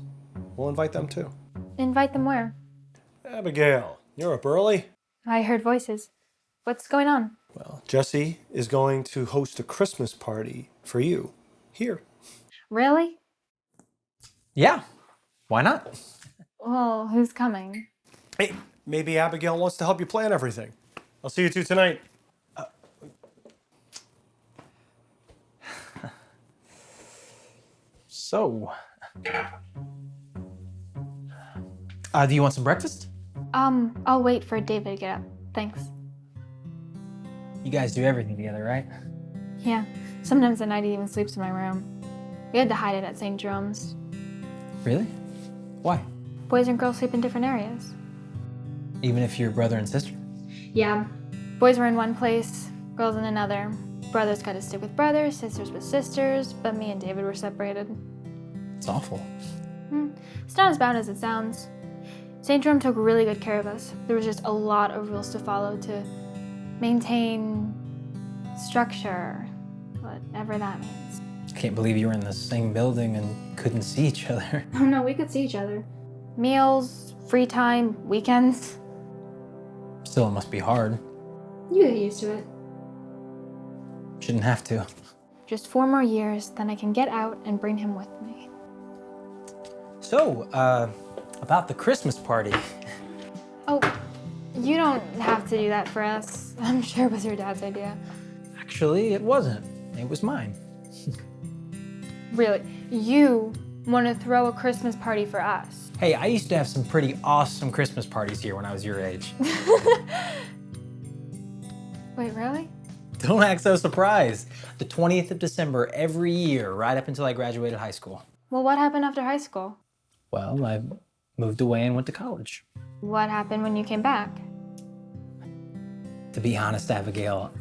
We'll invite them too. Invite them where? Abigail, you're up early. I heard voices. What's going on? Well, Jesse is going to host a Christmas party for you here. Really? Yeah. Why not? Well, who's coming? Hey, maybe Abigail wants to help you plan everything. I'll see you two tonight. So, do you want some breakfast? I'll wait for David to get up. Thanks. You guys do everything together, right? Yeah. Sometimes at night he even sleeps in my room. We had to hide it at St. Jerome's. Really? Why? Boys and girls sleep in different areas. Even if you're brother and sister? Yeah. Boys were in one place, girls in another. Brothers got to stick with brothers, sisters with sisters, but me and David were separated. It's awful. It's not as bad as it sounds. St. Jerome took really good care of us. There was just a lot of rules to follow to maintain structure, whatever that means. I can't believe you were in the same building and couldn't see each other. Oh no, we could see each other. Meals, free time, weekends. Still, it must be hard. You get used to it. Shouldn't have to. Just 4 more years, then I can get out and bring him with me. So, about the Christmas party. Oh, you don't have to do that for us. I'm sure it was your dad's idea. Actually, it wasn't. It was mine. Really, you want to throw a Christmas party for us? Hey, I used to have some pretty awesome Christmas parties here when I was your age. Wait, really? Don't act so surprised. The 20th of December every year, right up until I graduated high school. Well, what happened after high school? Well, I moved away and went to college. What happened when you came back? To be honest, Abigail,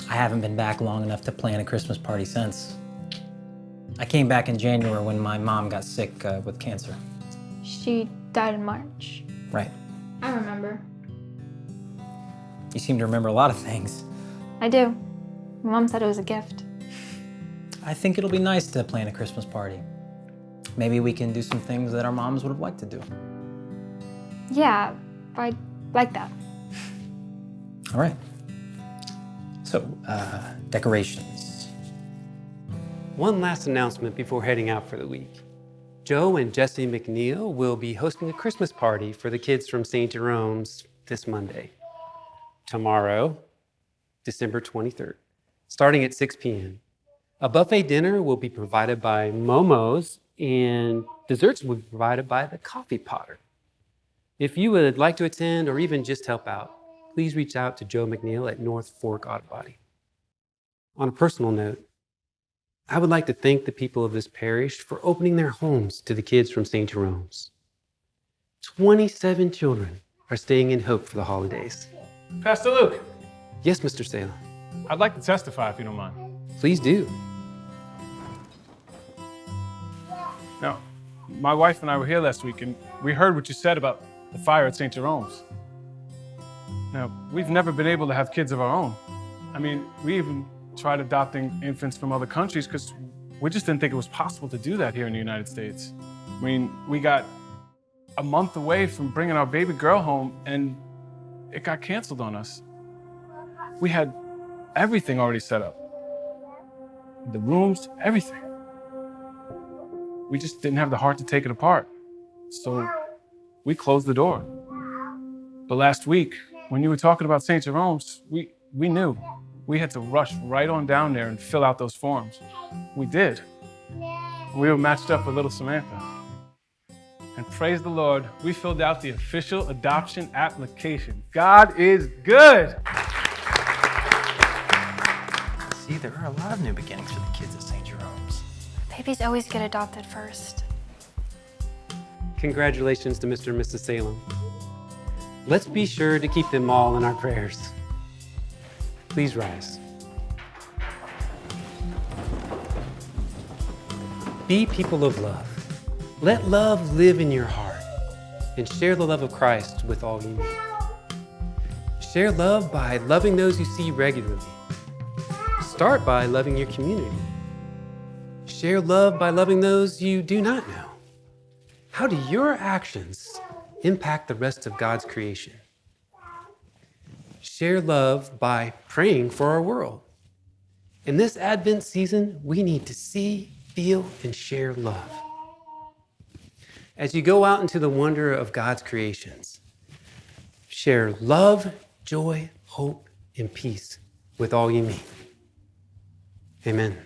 I haven't been back long enough to plan a Christmas party since. I came back in January when my mom got sick with cancer. She died in March. Right. I remember. You seem to remember a lot of things. I do. My mom said it was a gift. I think it'll be nice to plan a Christmas party. Maybe we can do some things that our moms would have liked to do. Yeah, I'd like that. All right. So, decorations. One last announcement before heading out for the week. Joe and Jesse McNeil will be hosting a Christmas party for the kids from St. Jerome's this Monday. Tomorrow, December 23rd, starting at 6 p.m. A buffet dinner will be provided by Momo's, and desserts will be provided by the Coffee Potter. If you would like to attend or even just help out, please reach out to Joe McNeil at North Fork Auto Body. On a personal note, I would like to thank the people of this parish for opening their homes to the kids from St. Jerome's. 27 children are staying in Hope for the holidays. Pastor Luke. Yes, Mr. Salem. I'd like to testify if you don't mind. Please do. Now, my wife and I were here last week, and we heard what you said about the fire at St. Jerome's. Now, we've never been able to have kids of our own. I mean, we even tried adopting infants from other countries because we just didn't think it was possible to do that here in the United States. I mean, we got a month away from bringing our baby girl home, and it got canceled on us. We had everything already set up. The rooms, everything. We just didn't have the heart to take it apart. So we closed the door. But last week, when you were talking about St. Jerome's, we knew. We had to rush right on down there and fill out those forms. We did. We were matched up with little Samantha. And praise the Lord, we filled out the official adoption application. God is good. See, there are a lot of new beginnings for the kids at St. Jerome's. Babies always get adopted first. Congratulations to Mr. and Mrs. Salem. Let's be sure to keep them all in our prayers. Please rise. Be people of love. Let love live in your heart and share the love of Christ with all you meet. Share love by loving those you see regularly. Start by loving your community. Share love by loving those you do not know. How do your actions impact the rest of God's creation? Share love by praying for our world. In this Advent season, we need to see, feel, and share love. As you go out into the wonder of God's creations, share love, joy, hope, and peace with all you meet. Amen.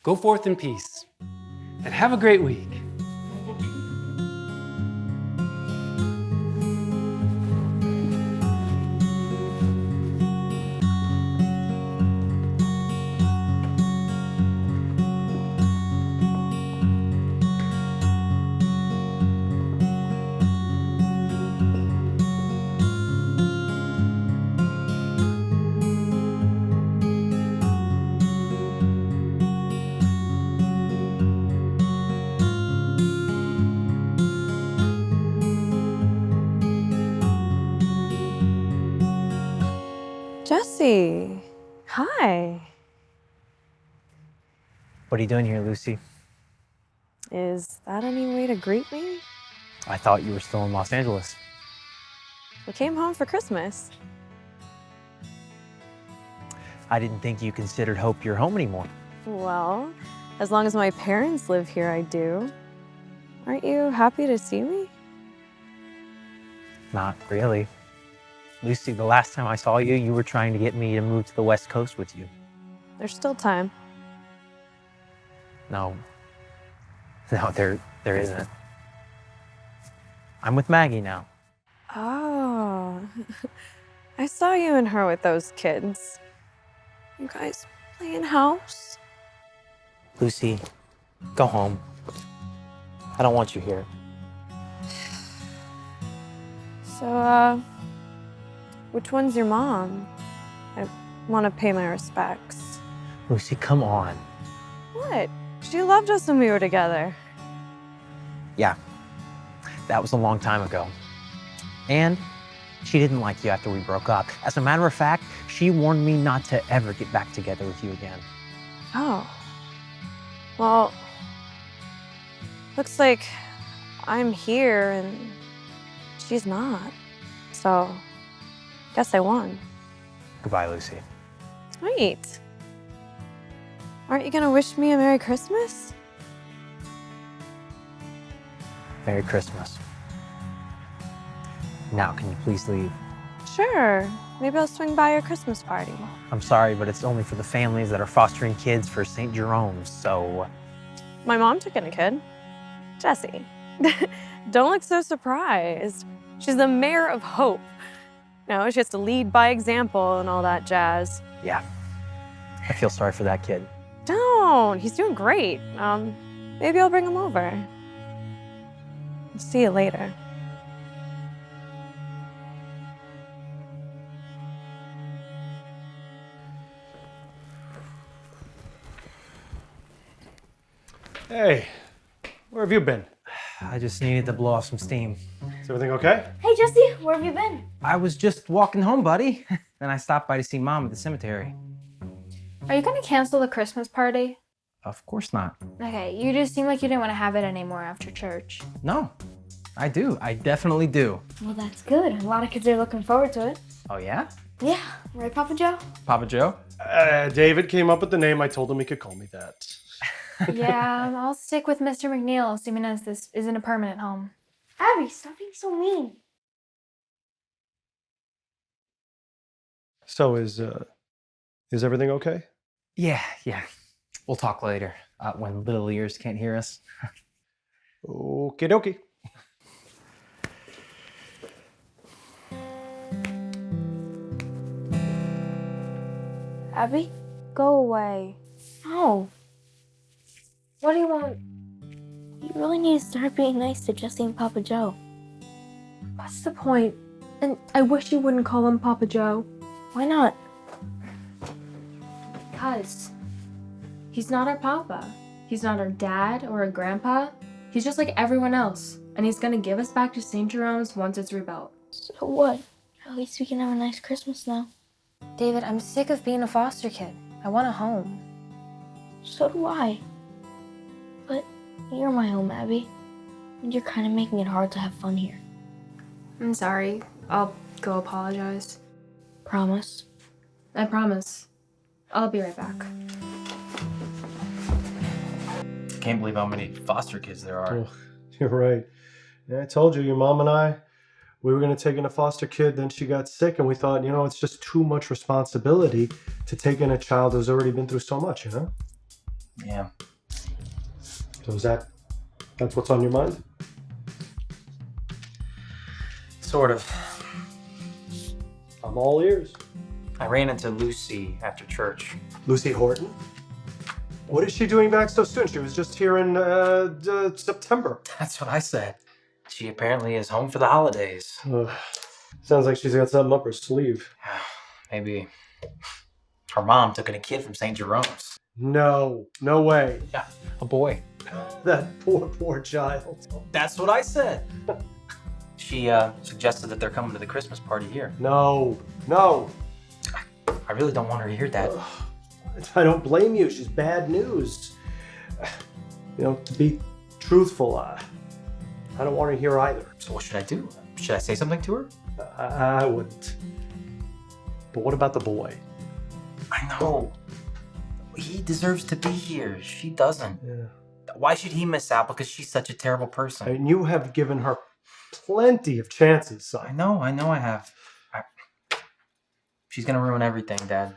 Go forth in peace and have a great week. Jesse, hi. What are you doing here, Lucy? Is that any way to greet me? I thought you were still in Los Angeles. We came home for Christmas. I didn't think you considered Hope your home anymore. Well, as long as my parents live here, I do. Aren't you happy to see me? Not really. Lucy, the last time I saw you, you were trying to get me to move to the West Coast with you. There's still time. No, there isn't. I'm with Maggie now. Oh, I saw you and her with those kids. You guys playing house? Lucy, go home. I don't want you here. So, which one's your mom? I want to pay my respects. Lucy, come on. What? She loved us when we were together. Yeah, that was a long time ago. And she didn't like you after we broke up. As a matter of fact, she warned me not to ever get back together with you again. Oh. Well, looks like I'm here and she's not. So, guess I won. Goodbye, Lucy. Wait. Aren't you gonna wish me a Merry Christmas? Merry Christmas. Now, can you please leave? Sure. Maybe I'll swing by your Christmas party. I'm sorry, but it's only for the families that are fostering kids for St. Jerome's, so... My mom took in a kid. Jessie. Don't look so surprised. She's the mayor of Hope. No, she has to lead by example and all that jazz. Yeah. I feel sorry for that kid. Don't. He's doing great. Maybe I'll bring him over. I'll see you later. Hey, where have you been? I just needed to blow off some steam. Is everything okay? Hey, Jesse, where have you been? I was just walking home, buddy. Then I stopped by to see Mom at the cemetery. Are you gonna cancel the Christmas party? Of course not. Okay, you just seem like you didn't want to have it anymore after church. No, I do. I definitely do. Well, that's good. A lot of kids are looking forward to it. Oh, yeah? Yeah, right, Papa Joe? Papa Joe? David came up with the name. I told him he could call me that. Yeah, I'll stick with Mr. McNeil, assuming as this isn't a permanent home. Abby, stop being so mean. So is everything okay? Yeah. We'll talk later, when little ears can't hear us. Okie dokie. Abby, go away. No. What do you want? You really need to start being nice to Jesse and Papa Joe. What's the point? And I wish you wouldn't call him Papa Joe. Why not? Because he's not our papa. He's not our dad or a grandpa. He's just like everyone else. And he's gonna give us back to St. Jerome's once it's rebuilt. So what? At least we can have a nice Christmas now. David, I'm sick of being a foster kid. I want a home. So do I. But you're my home, Abby. And you're kind of making it hard to have fun here. I'm sorry. I'll go apologize. Promise? I promise. I'll be right back. I can't believe how many foster kids there are. Oh, you're right. Yeah, I told you, your mom and I, we were going to take in a foster kid, then she got sick, and we thought, it's just too much responsibility to take in a child who's already been through so much, Yeah. So that's what's on your mind? Sort of. I'm all ears. I ran into Lucy after church. Lucy Horton? What is she doing back so soon? She was just here in September. That's what I said. She apparently is home for the holidays. Sounds like she's got something up her sleeve. Maybe her mom took in a kid from St. Jerome's. No way. Yeah, a boy. That poor child. That's what I said. She suggested that they're coming to the Christmas party here. No. I really don't want her to hear that. I don't blame you. She's bad news. To be truthful, I don't want her here either. So what should I do? Should I say something to her? I wouldn't. But what about the boy? I know. He deserves to be here. She doesn't. Yeah. Why should he miss out because she's such a terrible person? And you have given her plenty of chances, son. I know I have. She's gonna ruin everything, Dad.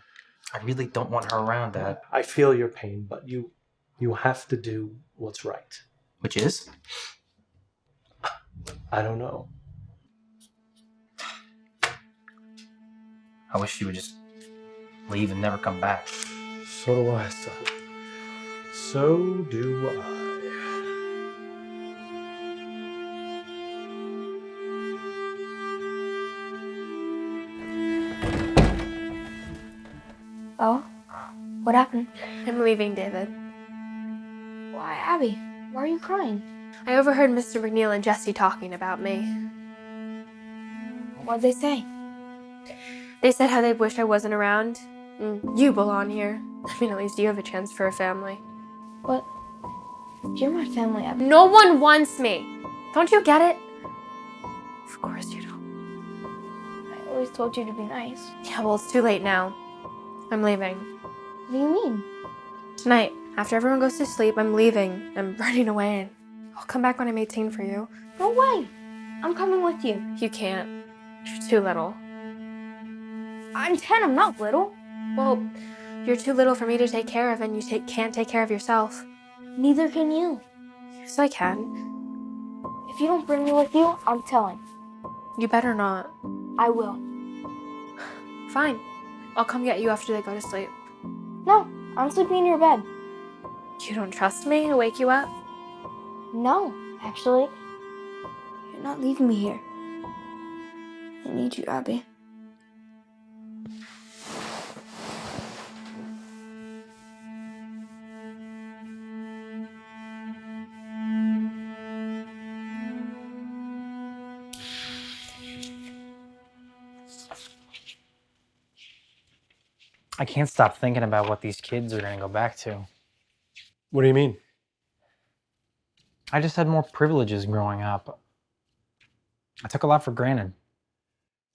I really don't want her around, Dad. I feel your pain, but you have to do what's right. Which is? I don't know. I wish she would just leave and never come back. So do I, son. So do I. Oh? What happened? I'm leaving, David. Why, Abby? Why are you crying? I overheard Mr. McNeil and Jesse talking about me. What'd they say? They said how they wish I wasn't around. You belong here. I mean, at least you have a chance for a family. But you're my family, Abby. No one wants me. Don't you get it? Of course you don't. I always told you to be nice. Yeah, well, it's too late now. I'm leaving. What do you mean? Tonight, after everyone goes to sleep, I'm leaving. I'm running away, and I'll come back when I'm 18 for you. No way! I'm coming with you. You can't. You're too little. I'm 10, I'm not little. Well, you're too little for me to take care of, and you can't take care of yourself. Neither can you. Yes, I can. If you don't bring me with you, I'm telling. You better not. I will. Fine. I'll come get you after they go to sleep. No, I'm sleeping in your bed. You don't trust me? I'll wake you up? No, actually. You're not leaving me here. I need you, Abby. I can't stop thinking about what these kids are going to go back to. What do you mean? I just had more privileges growing up. I took a lot for granted.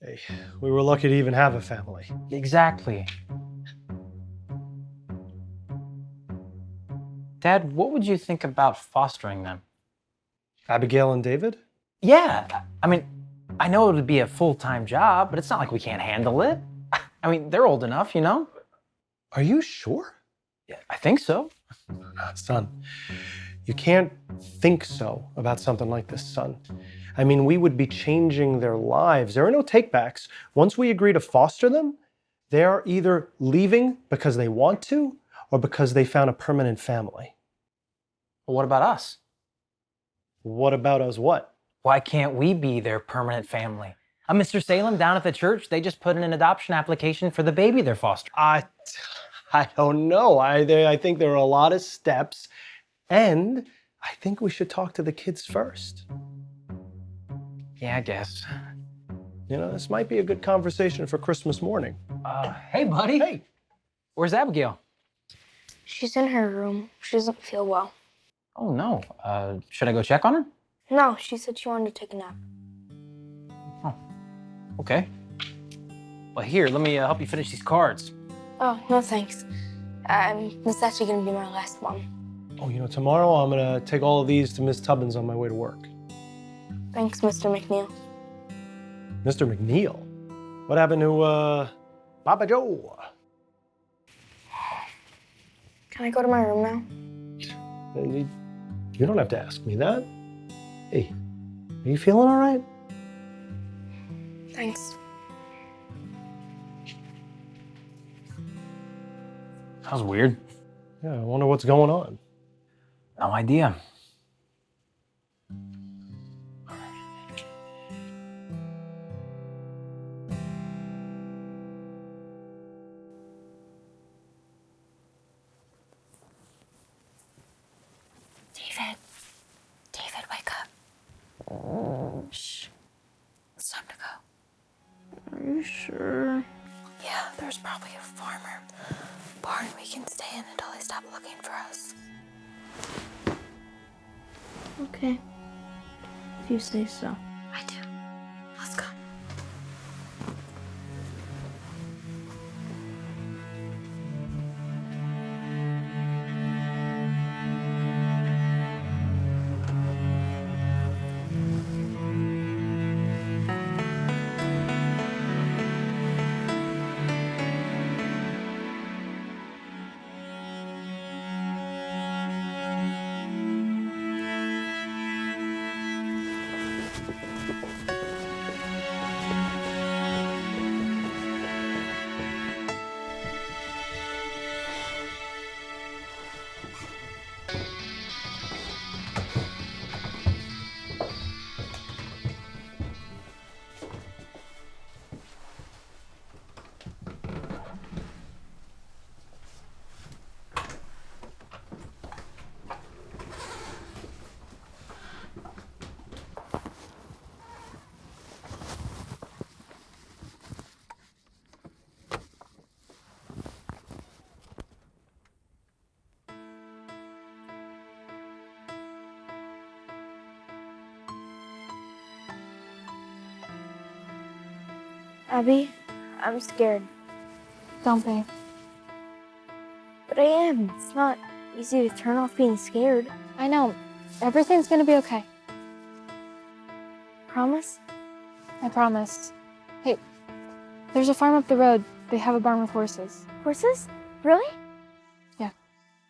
Hey, we were lucky to even have a family. Exactly. Dad, what would you think about fostering them? Abigail and David? Yeah, I mean, I know it would be a full-time job, but it's not like we can't handle it. I mean, they're old enough, you know? Are you sure? Yeah, I think so. Son, you can't think so about something like this, son. I mean, we would be changing their lives. There are no takebacks. Once we agree to foster them, they are either leaving because they want to or because they found a permanent family. Well, what about us? What about us what? Why can't we be their permanent family? Mr. Salem down at the church, they just put in an adoption application for the baby they're fostering. I don't know. I think there are a lot of steps, and I think we should talk to the kids first. Yeah, I guess. You know, this might be a good conversation for Christmas morning. Hey, buddy. Hey. Where's Abigail? She's in her room. She doesn't feel well. Oh, no. Should I go check on her? No, she said she wanted to take a nap. Okay. Well, here, let me help you finish these cards. Oh, no thanks. This is actually going to be my last one. Oh, you know, tomorrow I'm going to take all of these to Miss Tubbins on my way to work. Thanks, Mr. McNeil. Mr. McNeil? What happened to, Papa Joe? Can I go to my room now? You don't have to ask me that. Hey, are you feeling all right? Thanks. That was weird. Yeah, I wonder what's going on. No idea. David, wake up. Shh. It's time to go. Are you sure? Yeah, there's probably a farmer barn we can stay in until they stop looking for us. Okay. If you say so. I do. Let's go. Abby, I'm scared. Don't be. But I am. It's not easy to turn off being scared. I know. Everything's gonna be okay. Promise? I promise. Hey, there's a farm up the road. They have a barn with horses. Horses? Really? Yeah.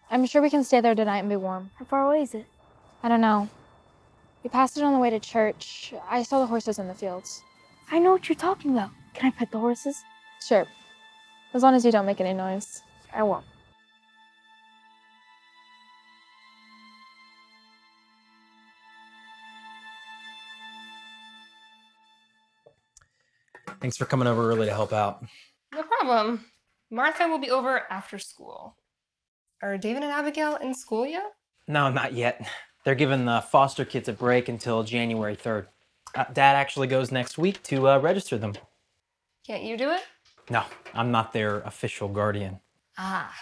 I'm sure we can stay there tonight and be warm. How far away is it? I don't know. We passed it on the way to church. I saw the horses in the fields. I know what you're talking about. Can I pet the horses? Sure. As long as you don't make any noise. I won't. Thanks for coming over early to help out. No problem. Martha will be over after school. Are David and Abigail in school yet? No, not yet. They're giving the foster kids a break until January 3rd. Dad actually goes next week to register them. Can't you do it? No, I'm not their official guardian. Ah.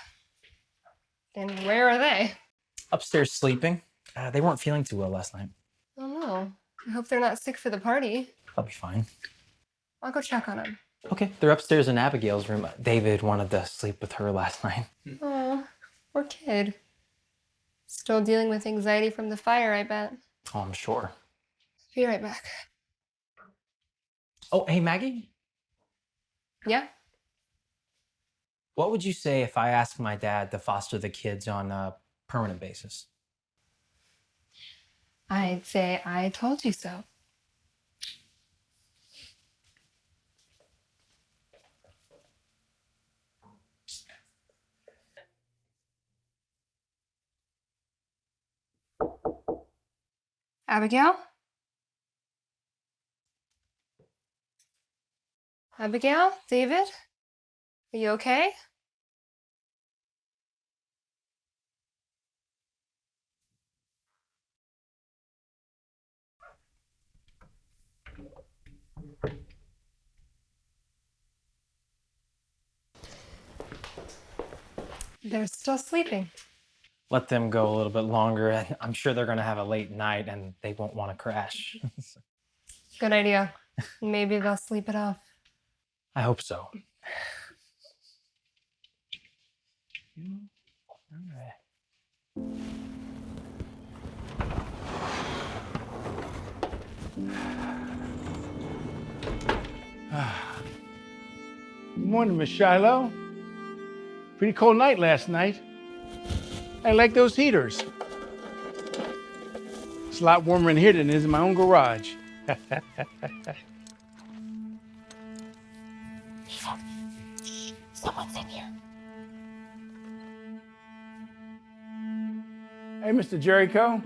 And where are they? Upstairs sleeping. They weren't feeling too well last night. Oh no. I hope they're not sick for the party. They'll be fine. I'll go check on them. Okay, they're upstairs in Abigail's room. David wanted to sleep with her last night. Oh, poor kid. Still dealing with anxiety from the fire, I bet. Oh, I'm sure. Be right back. Oh, hey, Maggie? Yeah? What would you say if I asked my dad to foster the kids on a permanent basis? I'd say I told you so. Abigail? Abigail? David? Are you okay? They're still sleeping. Let them go a little bit longer, and I'm sure they're going to have a late night and they won't want to crash. Good idea. Maybe they'll sleep it off. I hope so. Good morning, Miss Shiloh. Pretty cold night last night. I like those heaters. It's a lot warmer in here than it is in my own garage. Someone's in here. Hey, Mr. Jericho.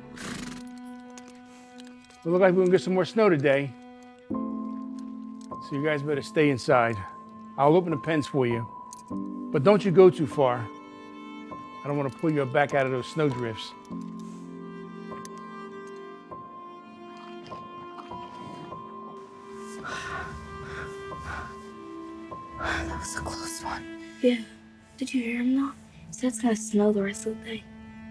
It looks like we're gonna get some more snow today. So you guys better stay inside. I'll open the pens for you. But don't you go too far. I don't want to pull you back out of those snow drifts. That was a close one. Yeah. Did you hear him though? He said it's gonna snow the rest of the day.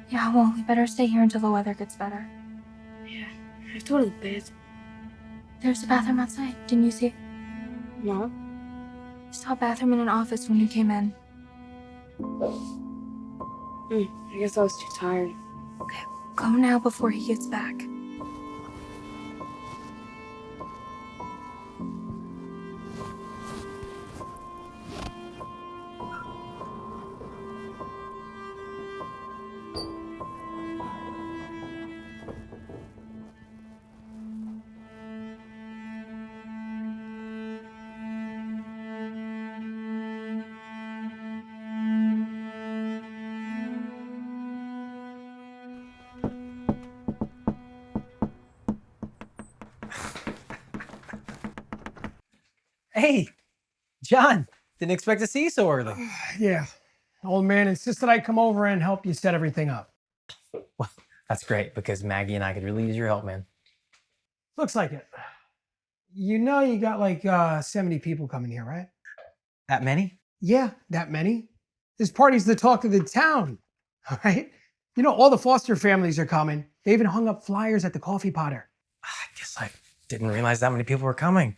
Yeah, well, we better stay here until the weather gets better. Yeah. I have to go to the bed. There's a bathroom outside. Didn't you see it? No. I saw a bathroom in an office when you came in. I guess I was too tired. Okay, go now before he gets back. Hey, John, didn't expect to see you so early. Yeah. Old man insisted I come over and help you set everything up. Well, that's great because Maggie and I could really use your help, man. Looks like it. You know you got like 70 people coming here, right? That many? Yeah, that many. This party's the talk of the town, all right? You know, all the Foster families are coming. They even hung up flyers at the coffee potter. I guess I didn't realize that many people were coming.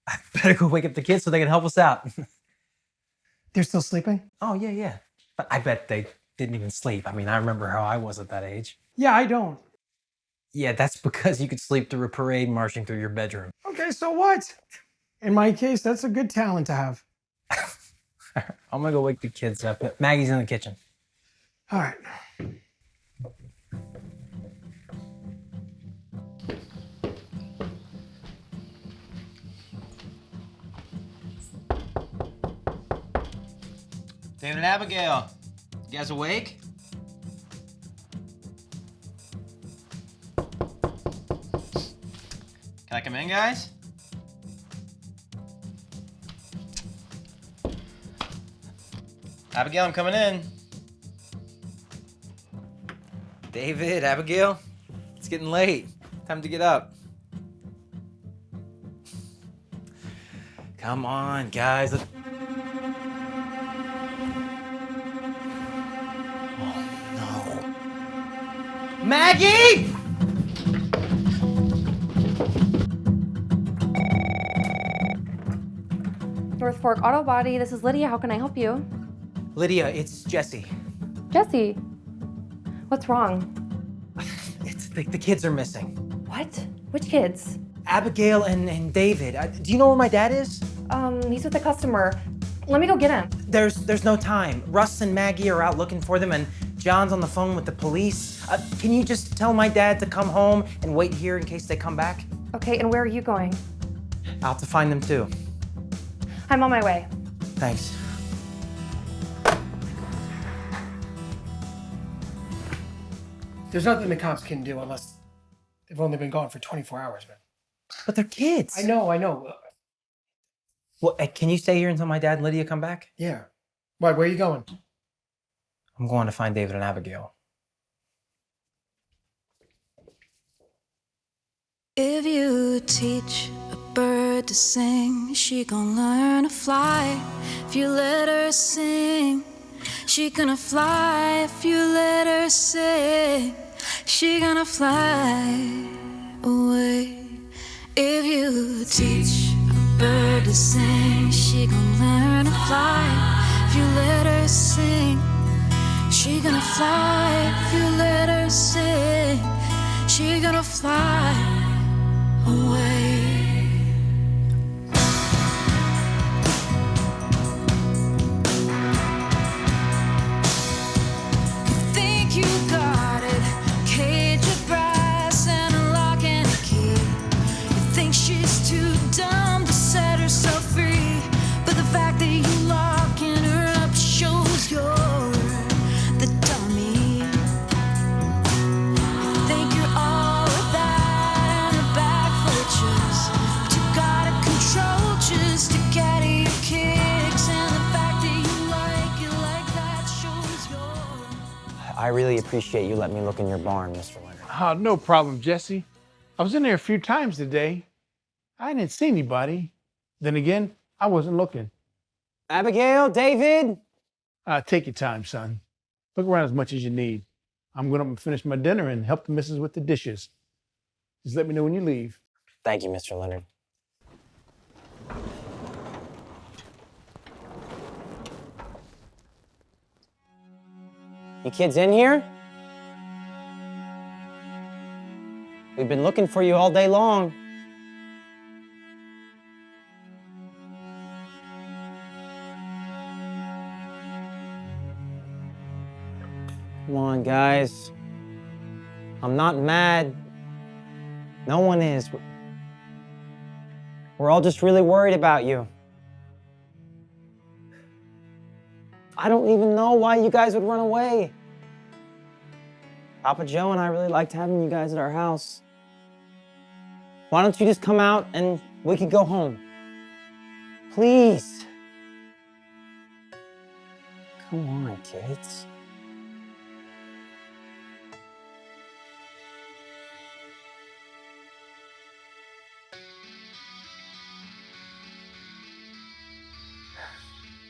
I better go wake up the kids so they can help us out. They're still sleeping? Oh, yeah. But I bet they didn't even sleep. I mean, I remember how I was at that age. Yeah, I don't. Yeah, that's because you could sleep through a parade marching through your bedroom. Okay, so what? In my case, that's a good talent to have. I'm gonna go wake the kids up. Maggie's in the kitchen. All right. David and Abigail, you guys awake? Can I come in, guys? Abigail, I'm coming in. David, Abigail, it's getting late. Time to get up. Come on, guys. Maggie! North Fork Auto Body, this is Lydia. How can I help you? Lydia, it's Jesse. Jesse, what's wrong? It's the kids are missing. What? Which kids? Abigail and David. Do you know where my dad is? He's with a customer. Let me go get him. There's no time. Russ and Maggie are out looking for them, and John's on the phone with the police. Can you just tell my dad to come home and wait here in case they come back? Okay, and where are you going? I'll have to find them too. I'm on my way. Thanks. There's nothing the cops can do unless they've only been gone for 24 hours, man. But they're kids. I know. Well, can you stay here until my dad and Lydia come back? Yeah. Why, where are you going? I'm going to find David and Abigail. If you teach a bird to sing, she gon' learn to fly. If you let her sing, she gonna fly. If you let her sing, she gonna fly away. If you teach a bird to sing, she gon' learn to fly. If you let her sing, she gonna fly. If you let her sing, she gonna fly away. You think you got it, cage of brass and a lock and a key. You think she's too dumb to set herself free, but the fact that you locking her up shows you're the dummy. You think you're all of that and a bag full of chips, but you gotta control just to get at your kicks, and the fact that you like it like that shows you're. I really appreciate you letting me look in your barn, Mr. Leonard. Oh, no problem, Jesse. I was in there a few times today. I didn't see anybody. Then again, I wasn't looking. Abigail, David? Take your time, son. Look around as much as you need. I'm going to finish my dinner and help the missus with the dishes. Just let me know when you leave. Thank you, Mr. Leonard. You kids in here? We've been looking for you all day long. Come on, guys. I'm not mad. No one is. We're all just really worried about you. I don't even know why you guys would run away. Papa Joe and I really liked having you guys at our house. Why don't you just come out and we could go home? Please. Come on, kids.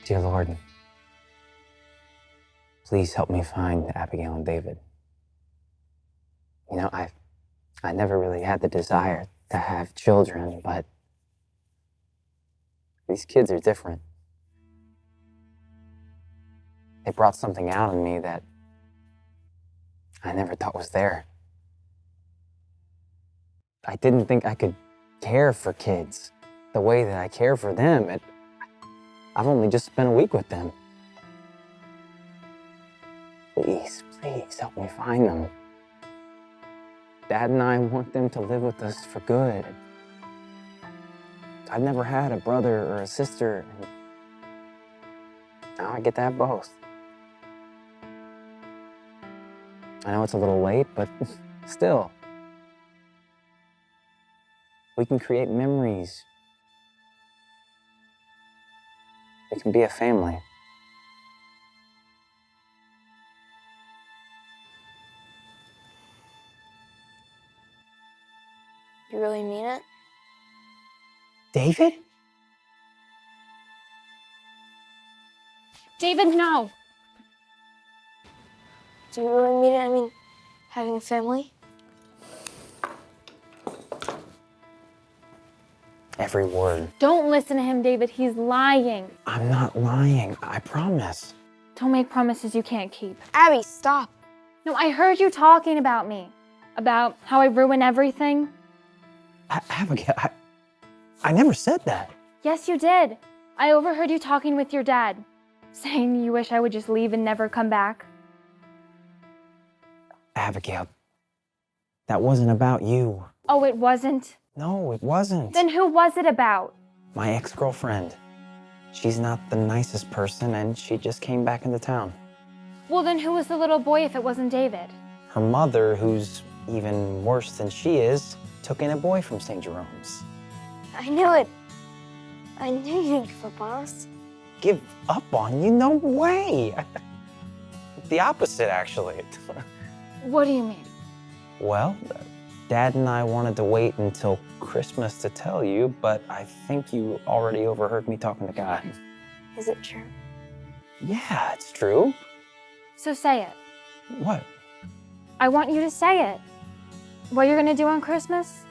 Dear Lord, please help me find Abigail and David. You know, I never really had the desire to have children, but these kids are different. They brought something out in me that I never thought was there. I didn't think I could care for kids the way that I care for them. I've only just spent a week with them. Please, please help me find them. Dad and I want them to live with us for good. I've never had a brother or a sister, and now I get to have both. I know it's a little late, but still. We can create memories. We can be a family. You really mean it? David? David, no. Do you really mean it? I mean, having a family? Every word. Don't listen to him, David. He's lying. I'm not lying, I promise. Don't make promises you can't keep. Abby, stop. No, I heard you talking about me. About how I ruin everything. Abigail, I never said that. Yes, you did. I overheard you talking with your dad, saying you wish I would just leave and never come back. Abigail, that wasn't about you. Oh, it wasn't? No, it wasn't. Then who was it about? My ex-girlfriend. She's not the nicest person, and she just came back into town. Well, then who was the little boy if it wasn't David? Her mother, who's even worse than she is, took in a boy from St. Jerome's. I knew it. I knew you'd give up on us. Give up on you? No way. The opposite, actually. What do you mean? Well, Dad and I wanted to wait until Christmas to tell you, but I think you already overheard me talking to God. Is it true? Yeah, it's true. So say it. What? I want you to say it. What you're gonna do on Christmas?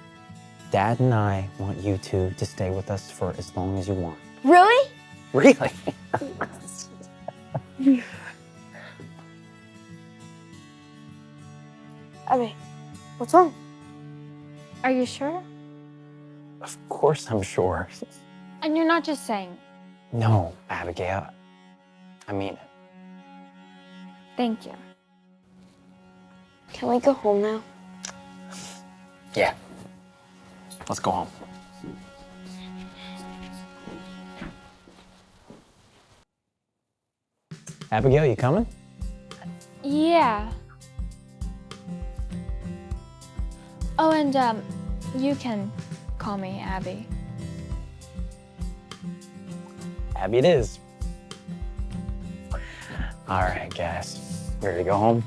Dad and I want you two to stay with us for as long as you want. Really? Really? Abby, what's wrong? Are you sure? Of course I'm sure. And you're not just saying. No, Abigail. I mean it. Thank you. Can we go home now? Yeah. Let's go home. Abigail, you coming? Yeah. Oh, and you can call me Abby. Abby it is. All right, guys. Ready to go home?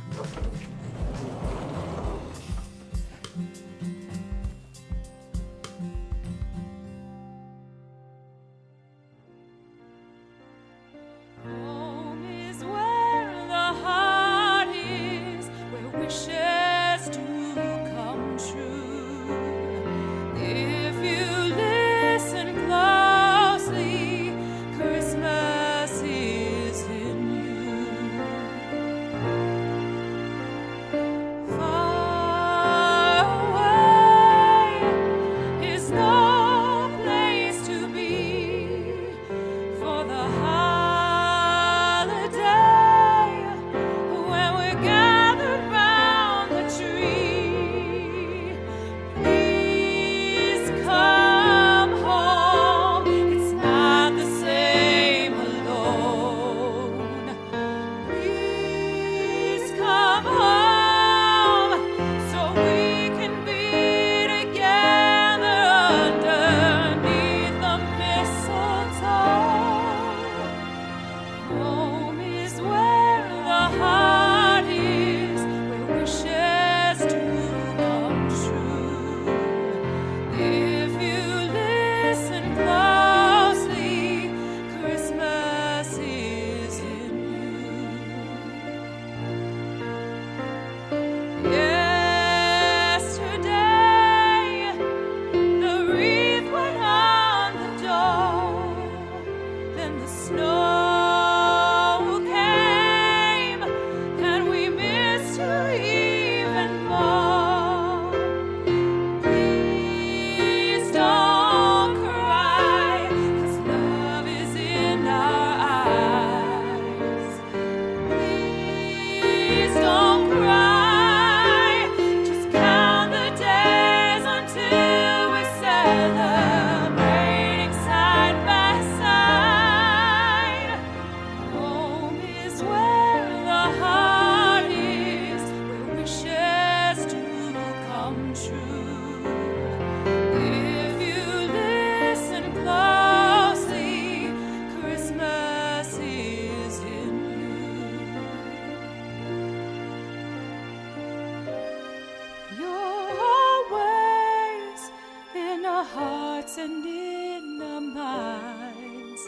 And in our minds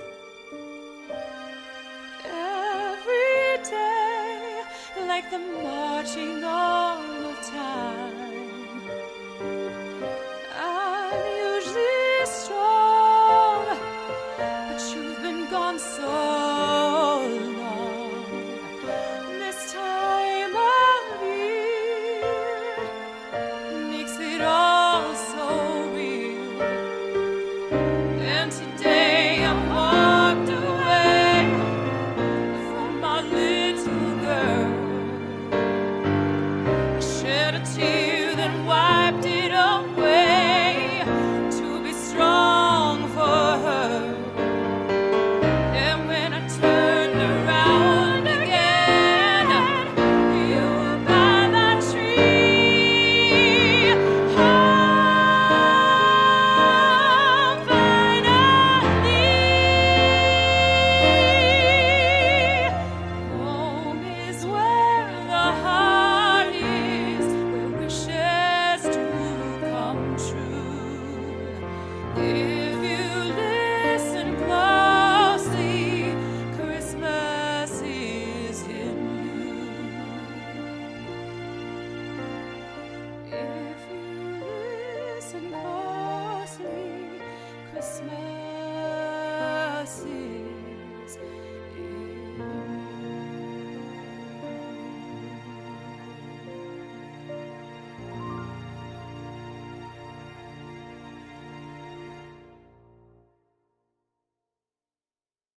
every day, like the marching on of time. I'm usually strong, but you've been gone so long. This time of year makes it all so real. And today I walked away from my little girl. I shed a tear, then wiped it away to be strong for her. And when I turned around again, you were by that tree. Oh, finally, home is where the heart is, where wishes do come true. If you listen closely, Christmas is in you. If you listen closely, Christmas is